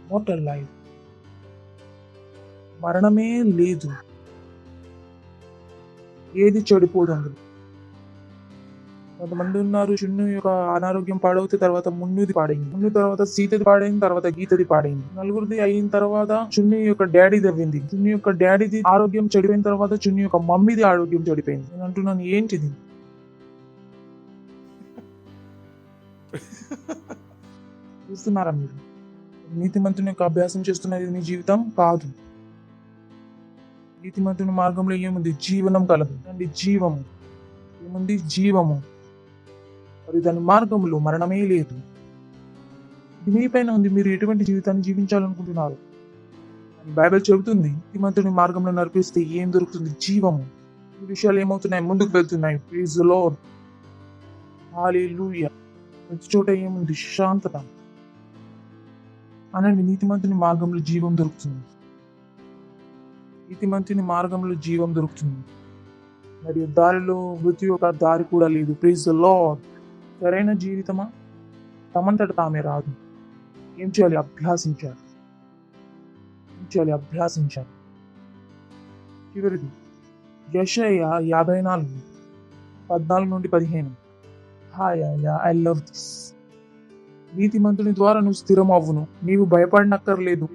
what a life. మరణమే లేదు. ఏది చెడిపోదండి. కొంతమంది ఉన్నారు, చిన్ను యొక్క అనారోగ్యం పాడవుతే తర్వాత మున్నుది పాడైంది, మున్ను తర్వాత సీతది పాడైంది, తర్వాత గీతది పాడైంది. నలుగురిది అయిన తర్వాత చున్ను యొక్క డాడీ దవ్వింది. చున్ను యొక్క డాడీది ఆరోగ్యం చెడిపోయిన తర్వాత చున్ను యొక్క మమ్మీది ఆరోగ్యం చెడిపోయింది. నేను అంటున్నాను, ఏంటిది? చూస్తున్నారా మీరు? నీతిమంతుని యొక్క అభ్యాసం చేస్తున్నది మీ జీవితం కాదు. నీతిమంతుని మార్గంలో ఏముంది? జీవనం కలదు అండి. జీవము ఏముంది? జీవము. మరి దాని మార్గంలో మరణమే లేదు. ఇది మీ పైన ఉంది. మీరు ఎటువంటి జీవితాన్ని జీవించాలనుకుంటున్నారు? బైబిల్ చెబుతుంది, నీతిమంతుని మార్గంలో నడిపిస్తే ఏం దొరుకుతుంది? జీవము. ఈ విషయాలు ఏమవుతున్నాయి? ముందుకు వెళ్తున్నాయి. Praise the Lord. హల్లెలూయా. ప్రతి చోట ఏముంది? శాంతత. అనండి, నీతిమంతుని మార్గంలో జీవం దొరుకుతుంది. నీతిమంతుని మార్గంలో జీవం దొరుకుతుంది. మరియు దారిలో మృత్యు యొక్క దారి కూడా లేదు. Praise the Lord. సరైన జీవితమా? తమంతట తామే రాదు. ఏం చేయాలి? అభ్యాసించాలి. చివరిది యెషయా 54:14-15. I love this. నీతిమంతుని ద్వారా నువ్వు స్థిరం అవ్వును, నీవు భయపడనక్కర్లేదు.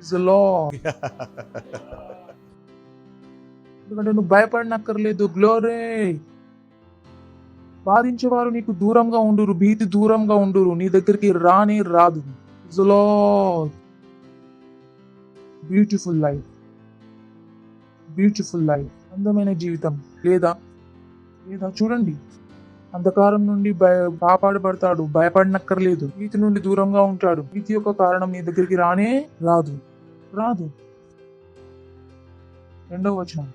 ఎందుకంటే నువ్వు భయపడనక్కర్లేదు. గ్లోరీ. బాధించేవారు నీకు దూరంగా ఉండురు, భీతి దూరంగా ఉండురు, నీ దగ్గరికి రానే రాదు. Beautiful life, beautiful life. అందమైన జీవితం. లేదా చూడండి, అంధకారం నుండి కాపాడబడతాడు, భయపడనక్కర్లేదు. భీతి నుండి దూరంగా ఉంటాడు. భీతి యొక్క కారణం నీ దగ్గరికి రానే రాదు. రెండవ వచనం,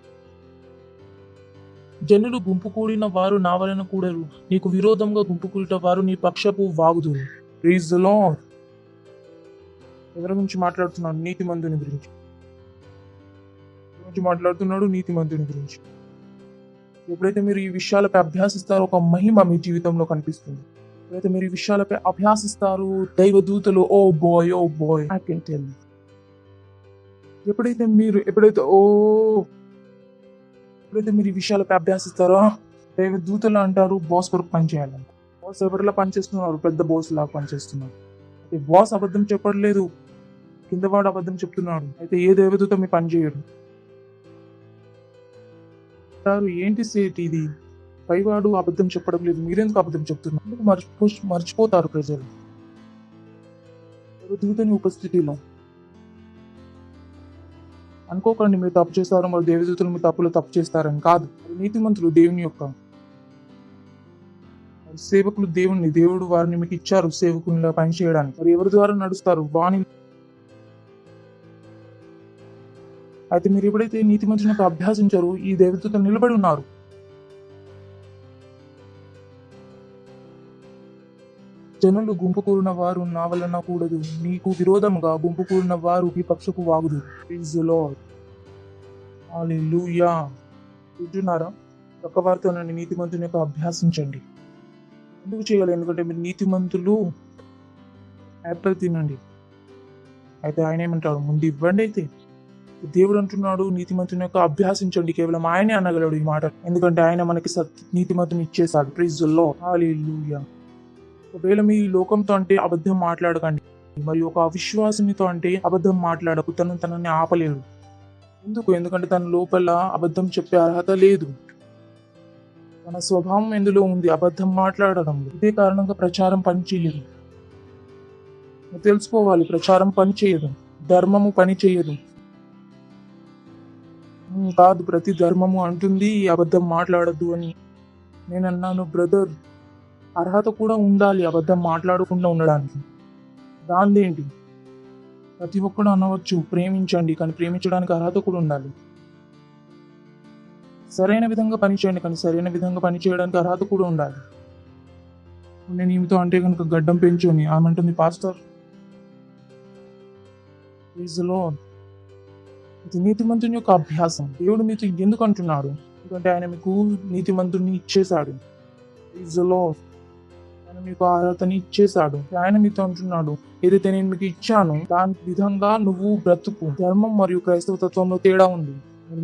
జనులు గుంపు కూడిన వారు నా వలన కూడరు, నీకు విరోధంగా గుంపు కూడిన వారు నీ పక్షపు వాగుదురు. Praise the Lord. ఎవరి గురించి మాట్లాడుతున్నాడు? నీతిమంతుని గురించి మాట్లాడుతున్నాడు. నీతిమంతుని గురించి. ఎప్పుడైతే మీరు ఈ విషయాలపై అభ్యాసిస్తారో ఒక మహిమ మీ జీవితంలో కనిపిస్తుంది. ఎప్పుడైతే మీరు ఈ విషయాలపై అభ్యాసిస్తారు, దైవదూతలు ఓ బాయ్ ఐ కెన్ టెల్. ఎప్పుడైతే మీరు ఈ విషయాలపై అభ్యాసిస్తారో దైవదూతలు అంటారు బాస్ కొరకు పనిచేయాలని. బాస్ ఎవరిలా పనిచేస్తున్నారు? పెద్ద బాస్ లాగా పనిచేస్తున్నారు. అయితే బాస్ అబద్ధం చెప్పట్లేదు, కిందవాడు అబద్ధం చెప్తున్నాడు. అయితే ఏ దేవదూత మీ పని చేయడు. ఏంటి సేట్ ఇది? పైవాడు అబద్ధం చెప్పడం లేదు, మీరెందుకు అబద్ధం చెప్తున్నారు? మర్చిపోతారు ప్రజలు దేవదూతని ఉపస్థితిలో. అనుకోకండి మీరు తప్పు చేస్తారు, మరి దేవదూతలు మీ తప్పు చేస్తారని కాదు. నీతిమంతులు దేవుని యొక్క సేవకులు. దేవుడు వారిని మీకు ఇచ్చారు సేవకునిలా పని చేయడానికి. మరి ఎవరి ద్వారా నడుస్తారు? వాణి. అయితే మీరు ఎప్పుడైతే నీతిమంతుని యొక్క అభ్యాసించారో ఈ దేవదూతలు నిలబడి ఉన్నారు. జనులు గుంపు కూడిన వారు నా వలన కూడదు, నీకు విరోధముగా గుంపు కూడిన వారు ఈ పక్షపు వాగుదు. Praise the Lord. హల్లెలూయా. వింటున్నారా? పక్కవారితో నన్ను నీతిమంతుని యొక్క అభ్యాసించండి. ఎందుకు చేయాలి? ఎందుకంటే మీరు నీతిమంతులు యాపిల్ తినండి. అయితే ఆయన ఏమంటాడు? ముందు ఇవ్వండి. అయితే దేవుడు అంటున్నాడు నీతిమంతుని యొక్క అభ్యాసించండి. కేవలం ఆయనే అనగలడు ఈ మాట, ఎందుకంటే ఆయన మనకి నీతిమంతుని ఇచ్చేసాడు. Praise the Lord. హల్లెలూయా. ఒకవేళ మీ లోకంతో అంటే అబద్ధం మాట్లాడకండి, మరియు ఒక అవిశ్వాసునితో అంటే అబద్ధం మాట్లాడకు. తనని ఆపలేడు. ఎందుకంటే తన లోపల అబద్ధం చెప్పే అర్హత లేదు. తన స్వభావం ఎందులో ఉంది? అబద్ధం మాట్లాడడం. ఇదే కారణంగా ప్రచారం పనిచేయదు. మీరు తెలుసుకోవాలి, ప్రచారం పని చేయదు, ధర్మము పని చేయదు. కాదు, ప్రతి ధర్మము అంటుంది అబద్ధం మాట్లాడద్దు అని. నేను అన్నాను, బ్రదర్, అర్హత కూడా ఉండాలి అబద్ధం మాట్లాడకుండా ఉండడానికి. దానిదేంటి? ప్రతి ఒక్కడు అనవచ్చు ప్రేమించండి, కానీ ప్రేమించడానికి అర్హత కూడా ఉండాలి. సరైన విధంగా పని చేయండి, కానీ సరైన విధంగా పని చేయడానికి అర్హత కూడా ఉండాలి. నేను ఈమెతో అంటే కనుక గడ్డం పెంచుని ఆమెంటుంది, పాస్టర్ ప్రైజ్ ది లార్డ్. ఇది నీతిమంతుని యొక్క అభ్యాసం. దేవుడు మీతో ఎందుకు అంటున్నాడు? ఎందుకంటే ఆయన మీకు నీతిమంతుని ఇచ్చేశాడు. Praise the Lord. ఆయన మీకు అర్హతని ఇచ్చేశాడు. ఆయన మీతో అంటున్నాడు, ఏదైతే నేను మీకు ఇచ్చాను దాని విధంగా నువ్వు బ్రతుకు. ధర్మం మరియు క్రైస్తవ తత్వంలో తేడా ఉంది.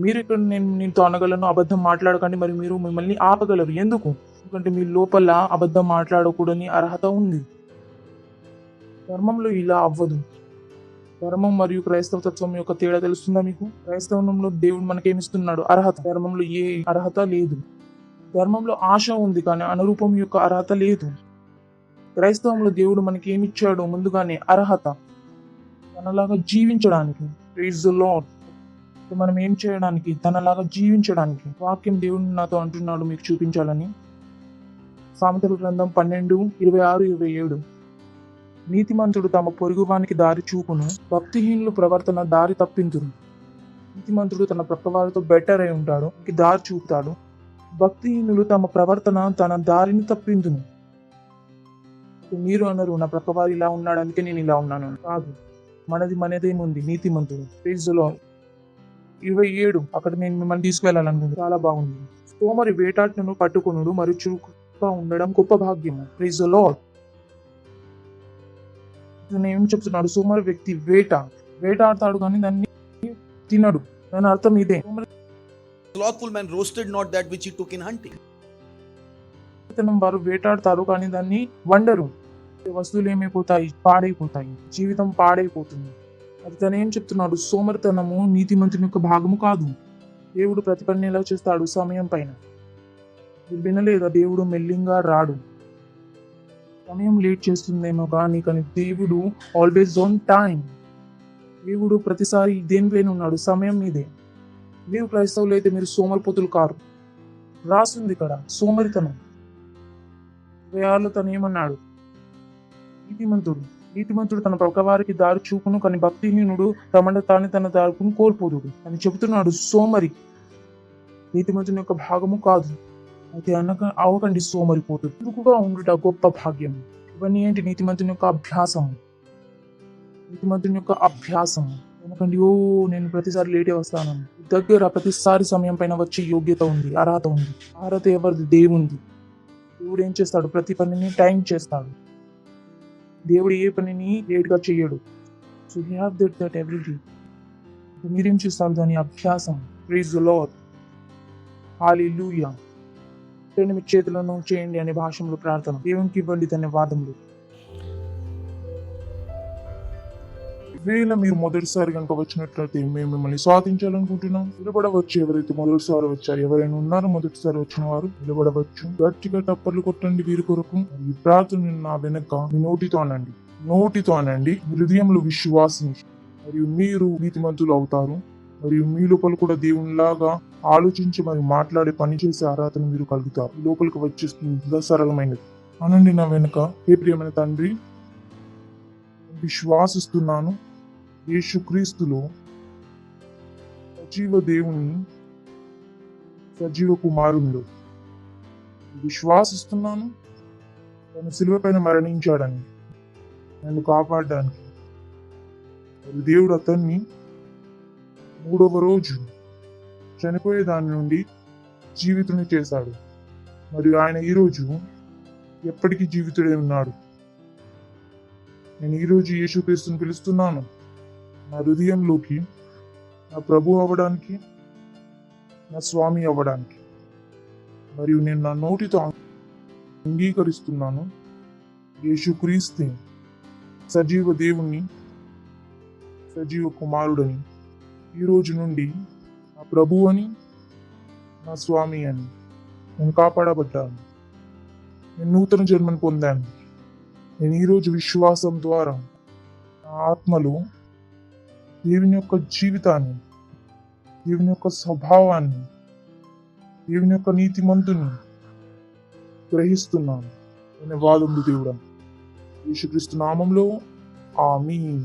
మీరు ఇక్కడ నేను నీతో అనగలను అబద్ధం మాట్లాడకండి, మరి మీరు మిమ్మల్ని ఆపగలరు. ఎందుకు? ఎందుకంటే మీ లోపల అబద్ధం మాట్లాడకూడని అర్హత ఉంది. ధర్మంలో ఇలా అవ్వదు. ధర్మం మరియు క్రైస్తవ తత్వం యొక్క తేడా తెలుస్తుందా మీకు? క్రైస్తవంలో దేవుడు మనకేమిస్తున్నాడు? అర్హత. ధర్మంలో ఏ అర్హత లేదు. ధర్మంలో ఆశ ఉంది, కానీ అనురూపం యొక్క అర్హత లేదు. క్రైస్తవంలో దేవుడు మనకి ఏమిచ్చాడు? ముందుగానే అర్హత, తనలాగా జీవించడానికి. Praise the Lord. మనం ఏం చేయడానికి? తనలాగా జీవించడానికి. వాక్యం దేవుడు నాతో అంటున్నాడు మీకు చూపించాలని. సామెతల గ్రంథం 12:26-27. నీతిమంతుడు తమ పొరుగువానికి దారి చూపును, భక్తిహీనులు ప్రవర్తన దారి తప్పింతురు. నీతిమంతుడు తన ప్రక్కవారితో బెటర్ అయి ఉంటాడు, దారి చూపుతాడు. భక్తిహీనులు తమ ప్రవర్తన తన దారిని తప్పింతును. మీరు అన్నారు, నా ప్రక్కవారు ఇలా ఉన్నాడు అందుకే నేను ఇలా ఉన్నాను. కాదు, మనదేముంది? నీతిమంతుడు. Praise the lord. 27 అక్కడ నేను మిమ్మల్ని తీసుకువెళ్ళాలనుకుంది. చాలా బాగుంది. సోమరి వేటాటను పట్టుకొనుడు మరియు చురుకుగా ఉండడం గొప్ప భాగ్యము. Praise the Lord. నేను ఏం చెప్తున్నాడు? సోమరి వ్యక్తి వేటాడతాడు కానీ దాన్ని తినడు. దాని అర్థం ఇదే. Slothful man roasted not that which he took in hunting. వారు వేటాడతారు కానీ దాన్ని వండరు. వస్తువులు ఏమైపోతాయి? పాడైపోతాయి. జీవితం పాడైపోతుంది. అది తను ఏం చెప్తున్నాడు? సోమరితనము నీతిమంతుని యొక్క భాగము కాదు. దేవుడు ప్రతి పని ఎలా చేస్తాడు? సమయం పైన. మీరు వినలేదా? దేవుడు మెల్లింగా రాడు. సమయం లేట్ చేస్తుందేమో కానీ దేవుడు ఆల్వేస్ ఆన్ టైం. దేవుడు ప్రతిసారి దేనిపైన ఉన్నాడు? సమయం మీదే. మీరు క్రైస్తవులు అయితే మీరు సోమరిపోతులు కారు. రాసింది ఇక్కడ సోమరితనం. 26 తను ఏమన్నాడు? నీతిమంతుడు తన ప్రక్కవారికి దారి చూపును, కానీ భక్తిహీనుడు తన దారుకును కోల్పోదుడు అని చెబుతున్నాడు. సోమరి నీతిమంతుని యొక్క భాగము కాదు. అయితే అవకండి సోమరిపోతుడు. చురుకుగా ఉండుట గొప్ప భాగ్యం. ఇవన్నీ ఏంటి? నీతిమంతుని యొక్క అభ్యాసం. ఎందుకంటే నేను ప్రతిసారి లేటే వస్తాను. దగ్గర ప్రతిసారి సమయం పైన వచ్చే యోగ్యత ఉంది, అర్హత ఉంది. అర్హత ఎవరిది? దేవుంది. దేవుడు ఏం చేస్తాడు? ప్రతి పనిని టైం చేస్తాడు. దేవుడు ఏ పనిని లేట్గా చెయ్యడు. So you have that everything. మీరేం చేస్తారు? దాని అభ్యాసం. Praise the Lord. హల్లెలూయా. మీ చేతులను చేయండి అనే భాషలో ప్రార్థన. దేవునికి ఇవ్వండి ధన్యవాదములు. వేళ మీరు మొదటిసారి కనుక వచ్చినట్లయితే మేము మిమ్మల్ని స్వాగతించాలనుకుంటున్నాం. నిలబడవచ్చు. ఎవరైతే మొదటిసారి వచ్చారు, ఎవరైనా ఉన్నారో మొదటిసారి వచ్చిన వారు నిలబడవచ్చు. గట్టిగా టప్పర్లు కొట్టండి వీరి కొరకు. ఈ ప్రార్థన నా వెనక మీ నోటితో అనండి. హృదయంలో విశ్వాసించి మరియు మీరు నీతిమంతులు అవుతారు. మరియు మీ లోపల కూడా దేవునిలాగా ఆలోచించి మరియు మాట్లాడే పని చేసే అర్హతను మీరు కలుగుతారు. లోపలికి వచ్చేస్తుంది సరళమైనది. అనండి నా వెనుక. ఏ ప్రియమైన తండ్రి, విశ్వాసిస్తున్నాను యేసుక్రీస్తులో సజీవ దేవుని సజీవ కుమారునిలో విశ్వాసిస్తున్నాను. తను శిలువ పైన మరణించాడని, నన్ను కాపాడడానికి. మరి దేవుడు అతన్ని 3వ రోజు చనిపోయే దాని నుండి జీవితుని చేశాడు. మరియు ఆయన ఈరోజు ఎప్పటికీ జీవితుడే ఉన్నాడు. నేను ఈరోజు యేసుక్రీస్తుని పిలుస్తున్నాను నా హృదయంలోకి, నా ప్రభు అవ్వడానికి, నా స్వామి అవ్వడానికి. మరియు నేను నా నోటితో అంగీకరిస్తున్నాను యేసుక్రీస్తు సజీవ దేవుణ్ణి, సజీవ కుమారుడని, ఈ రోజు నుండి నా ప్రభు అని, నా స్వామి అని. నేను కాపాడబడ్డాను. నేను నూతన జన్మను పొందాను. నేను ఈరోజు విశ్వాసం ద్వారా నా ఆత్మలో దేవుని యొక్క జీవితాన్ని, దేవుని యొక్క స్వభావాన్ని, దేవుని యొక్క నీతిమంతుని గ్రహిస్తున్నాను. ధన్యవాదములు దేవుడా. యేసుక్రీస్తు నామంలో ఆమేన్.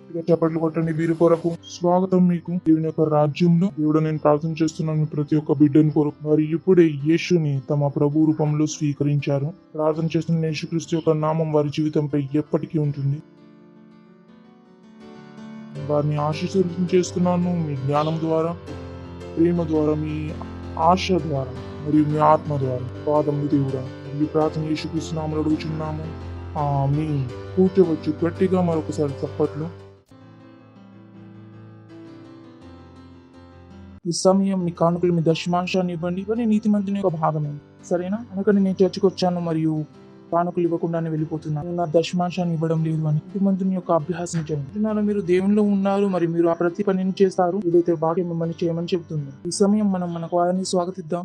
ఇక చప్పట్లు కొట్టండి వీరి కొరకు. స్వాగతం మీకు దేవుని యొక్క రాజ్యంలో. దేవుడు నేను ప్రార్థన చేస్తున్నాను ప్రతి ఒక్క బిడ్డని కొరకు. వారు ఇప్పుడే యేసుని తమ ప్రభు రూపంలో స్వీకరించారు. ప్రార్థన చేస్తున్న యేసుక్రీస్తు యొక్క నామం వారి జీవితంపై ఎప్పటికీ ఉంటుంది. వారిని ఆశీర్వదించేస్తున్నాను చేస్తున్నాను మీ జ్ఞానం ద్వారా, ప్రేమ ద్వారా, మీ ఆశ ద్వారా మరియు మీ ఆత్మ ద్వారా. పాదములు దేవుడా, ఈ ప్రార్థన యేసుక్రీస్తు నామములో అడుగుచున్నాము. ఆమేన్. కూర్చోవచ్చు. గట్టిగా మరొకసారి చప్పట్లు. ఈ సమయం మీ కానుకలు, మీ దశమాంశాన్ని ఇవ్వండి. ఇవన్నీ నీతిమంతుని యొక్క భాగమే, సరేనా? అందుకని నేను చర్చకు వచ్చాను మరియు కానుకలు ఇవ్వకుండానే వెళ్ళిపోతున్నాను. నా దశమాంశాన్ని ఇవ్వడం లేదు అని నీతిమంతుని యొక్క అభ్యాసం చేయండి. మీరు దేవునిలో ఉన్నారు మరియు మీరు ఆ ప్రతి పనిని చేస్తారు ఏదైతే వాక్యం మిమ్మల్ని చేయమని చెబుతుంది. ఈ సమయం మనం మన వారిని స్వాగతిద్దాం.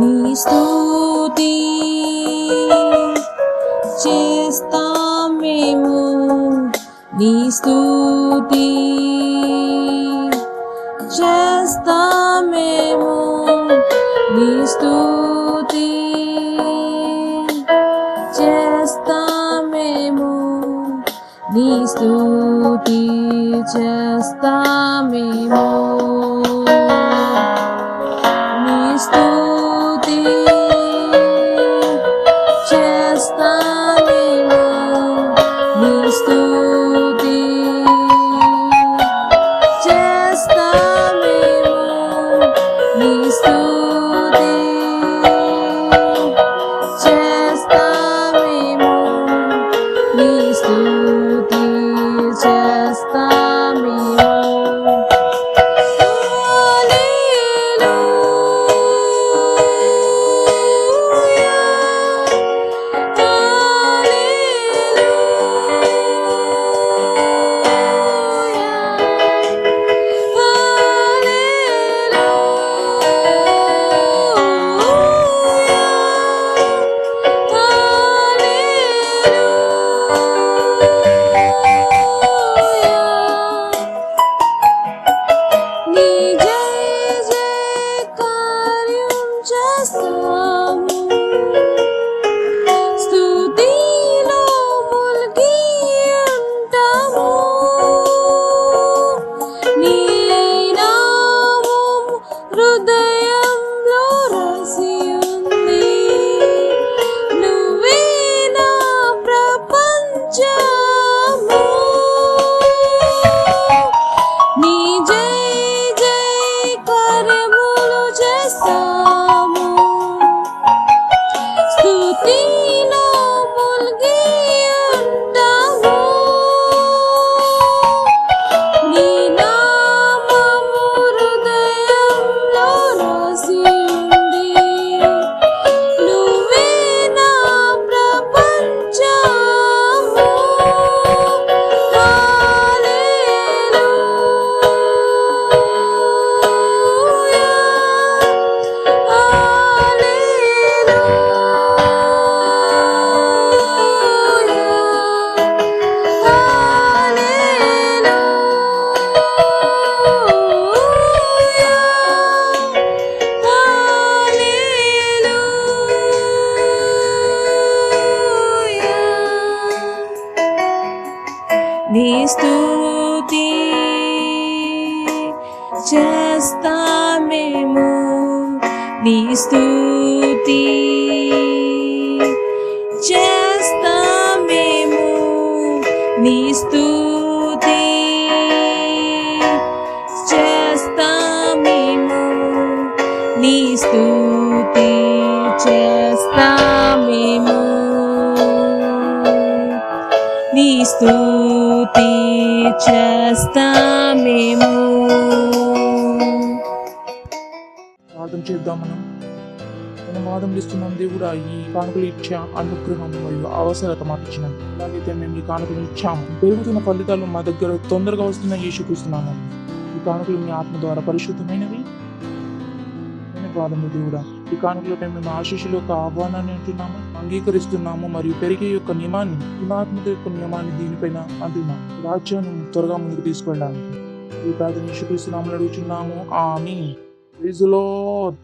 నీ స్తుతి చేస్తాం మేము, నీ స్తుతి చేస్తాం మేము, నీ స్తుతి చేస్తాం మేము, నీ స్తుతి చేస్తాం మేము, నీ స్తుతి చేస్తామేమో, నీ స్తుతి చేస్తామేమో, నీ స్తుతి చేస్తామేమో, నీ స్తుతి చేస్తామేమో. నీ జయ జయకార్యం చేస్తాము, స్తుతిలో మునిగి ఉంటాము. నీ నామం హృదయంలో రాసి ఉంది, నువ్వే నా ప్రపంచము. నీ జయ జయ కార్యములు చేస్తాము, స్తుతిలో మునిగి ఉంటాము. నీ నామము హృదయంలో చేస్తామేము నీ స్తుతి చేస్తామేము నీ స్తుతి చేస్తామేము నీ స్తుతి చేస్తామేము నీ స్తుతి చేస్తామేము. ప్రార్థన చేద్దాం. మనం వాదం ఇస్తున్నాం దేవుడా, ఈ కానుకలు ఇచ్చా అనుగ్రహం మరియు అవసరత మాకు ఇచ్చినాం. ఎలాగైతే మేము ఈ కానుకలు ఇచ్చాము, పెరుగుతున్న ఫలితాలు మా దగ్గర తొందరగా వస్తున్న యేసుక్రీస్తున్నాము. ఈ కానుకలు మీ ఆత్మ ద్వారా పరిశుద్ధమైనవి. ధన్యవాదములు దేవుడా. ఈ కానుకలో మేము ఆశీస్సుల యొక్క ఆహ్వానాన్ని అంటున్నాము, అంగీకరిస్తున్నాము మరియు పెరిగే యొక్క నియమాన్ని, గుణాత్మక యొక్క నియమాన్ని దీనిపైన అంటున్నాము. రాజ్యాన్ని త్వరగా ముందుకు తీసుకెళ్ళడానికి ఈ ప్రార్థన యేసుక్రీస్తునామములో అడుగుచున్నాము. ఆమేన్. Praise the Lord.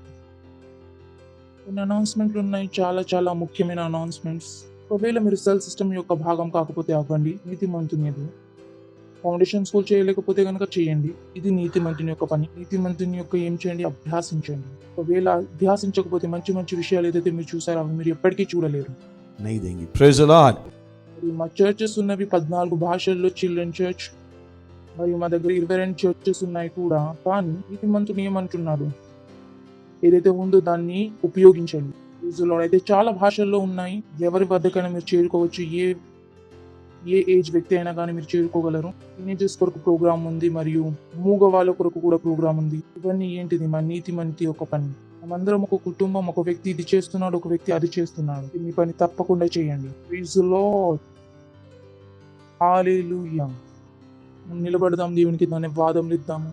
కొన్ని అనౌన్స్మెంట్లు ఉన్నాయి, చాలా చాలా ముఖ్యమైన అనౌన్స్మెంట్స్. ఒకవేళ మీరు సెల్ సిస్టమ్ యొక్క భాగం కాకపోతే అవ్వండి. నీతిమంతునిది ఫౌండేషన్ స్కూల్ చేయలేకపోతే కనుక చేయండి. ఇది నీతిమంతుని యొక్క పని. నీతిమంతుని యొక్క ఏం చేయండి? అభ్యాసించండి. ఒకవేళ అభ్యాసించకపోతే మంచి మంచి విషయాలు ఏదైతే మీరు చూసారో అవి మీరు ఎప్పటికీ చూడలేరు. नहीं देंगे. Praise the Lord. మరియు మా చర్చెస్ ఉన్నవి 14 భాషల్లో చిల్డ్రన్ చర్చ్, మరియు మా దగ్గర 22 చర్చెస్ ఉన్నాయి కూడా. కానీ నీతిమంతుని ఏమంటున్నాడు? ఏదైతే ఉందో దాన్ని ఉపయోగించండి. రోజుల్లో అయితే చాలా భాషల్లో ఉన్నాయి. ఎవరి వద్దకైనా మీరు చేరుకోవచ్చు. ఏ ఏజ్ వ్యక్తి అయినా కానీ మీరు చేరుకోగలరు. టీనేజర్స్ కొరకు ప్రోగ్రామ్ ఉంది, మరియు మూగ వాళ్ళ కొరకు కూడా ప్రోగ్రామ్ ఉంది. ఇవన్నీ ఏంటిది? మా నీతిమంతి ఒక పని. మనమందరం ఒక కుటుంబం. ఒక వ్యక్తి ఇది చేస్తున్నాడు, ఒక వ్యక్తి అది చేస్తున్నాడు. మీ పని తప్పకుండా చేయండి. Praise the Lord. హల్లెలూయా. నిలబడదాం, దేవునికి ధన్యవాదములు ఇద్దాము.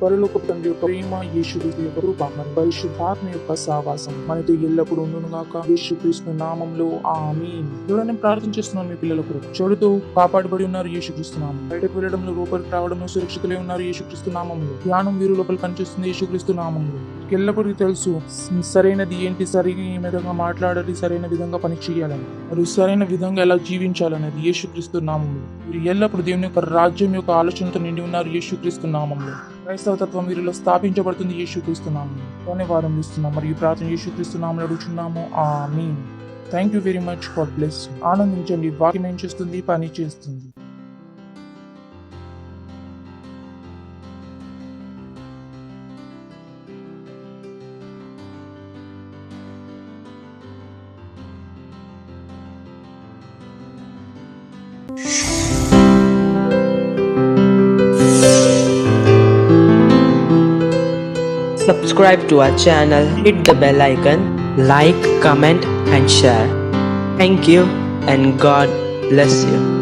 పరలోక తండ్రి యొక్క ప్రేమ, యేసుక్రీస్తు యొక్క కృప మరియు పరిశుద్ధాత్మ యొక్క సహవాసం మనతో ఎల్లప్పుడూ ఉండునుగాక. యేసుక్రీస్తు నామములో ఆమేన్. దేవుడా, నేను ప్రార్థన చేస్తున్నాను మీ పిల్లల కొరకు. చెడుతో కాపాడబడి ఉన్నారు యేసుక్రీస్తు నామములో. బయటకు వెళ్ళడంలో, లోపలికి రావడంలో సురక్షితులై ఉన్నారు యేసుక్రీస్తు నామములో. ధ్యానం వీరు లోపల పనిచేస్తుంది యేసుక్రీస్తు నామములో. ఎల్లప్పుడూ తెలుసు సరైనది ఏంటి, సరైన విధంగా మాట్లాడాలి, సరైన విధంగా పని చేయాలని, మరియు సరైన విధంగా ఎలా జీవించాలనేది యేసుక్రీస్తు నామములో. మీరు ఎల్లప్పుడూ దేవుని యొక్క రాజ్యం యొక్క ఆలోచనతో నిండి ఉన్నారు యేసుక్రీస్తు నామములో. క్రైస్తవ తత్వం వీరిలో స్థాపించబడుతుంది యేసుక్రీస్తు నామములో. ధన్యవాదం ఇస్తున్నాం మరియు ప్రార్థన యేసుక్రీస్తు నామములో అడుగుచున్నాము. Amen. Thank you very much. God bless you. ఆనందించండి. వాక్యం ఏం చేస్తుంది? పని చేస్తుంది. Subscribe to our channel, hit the bell icon, like, comment and share. Thank you and God bless you.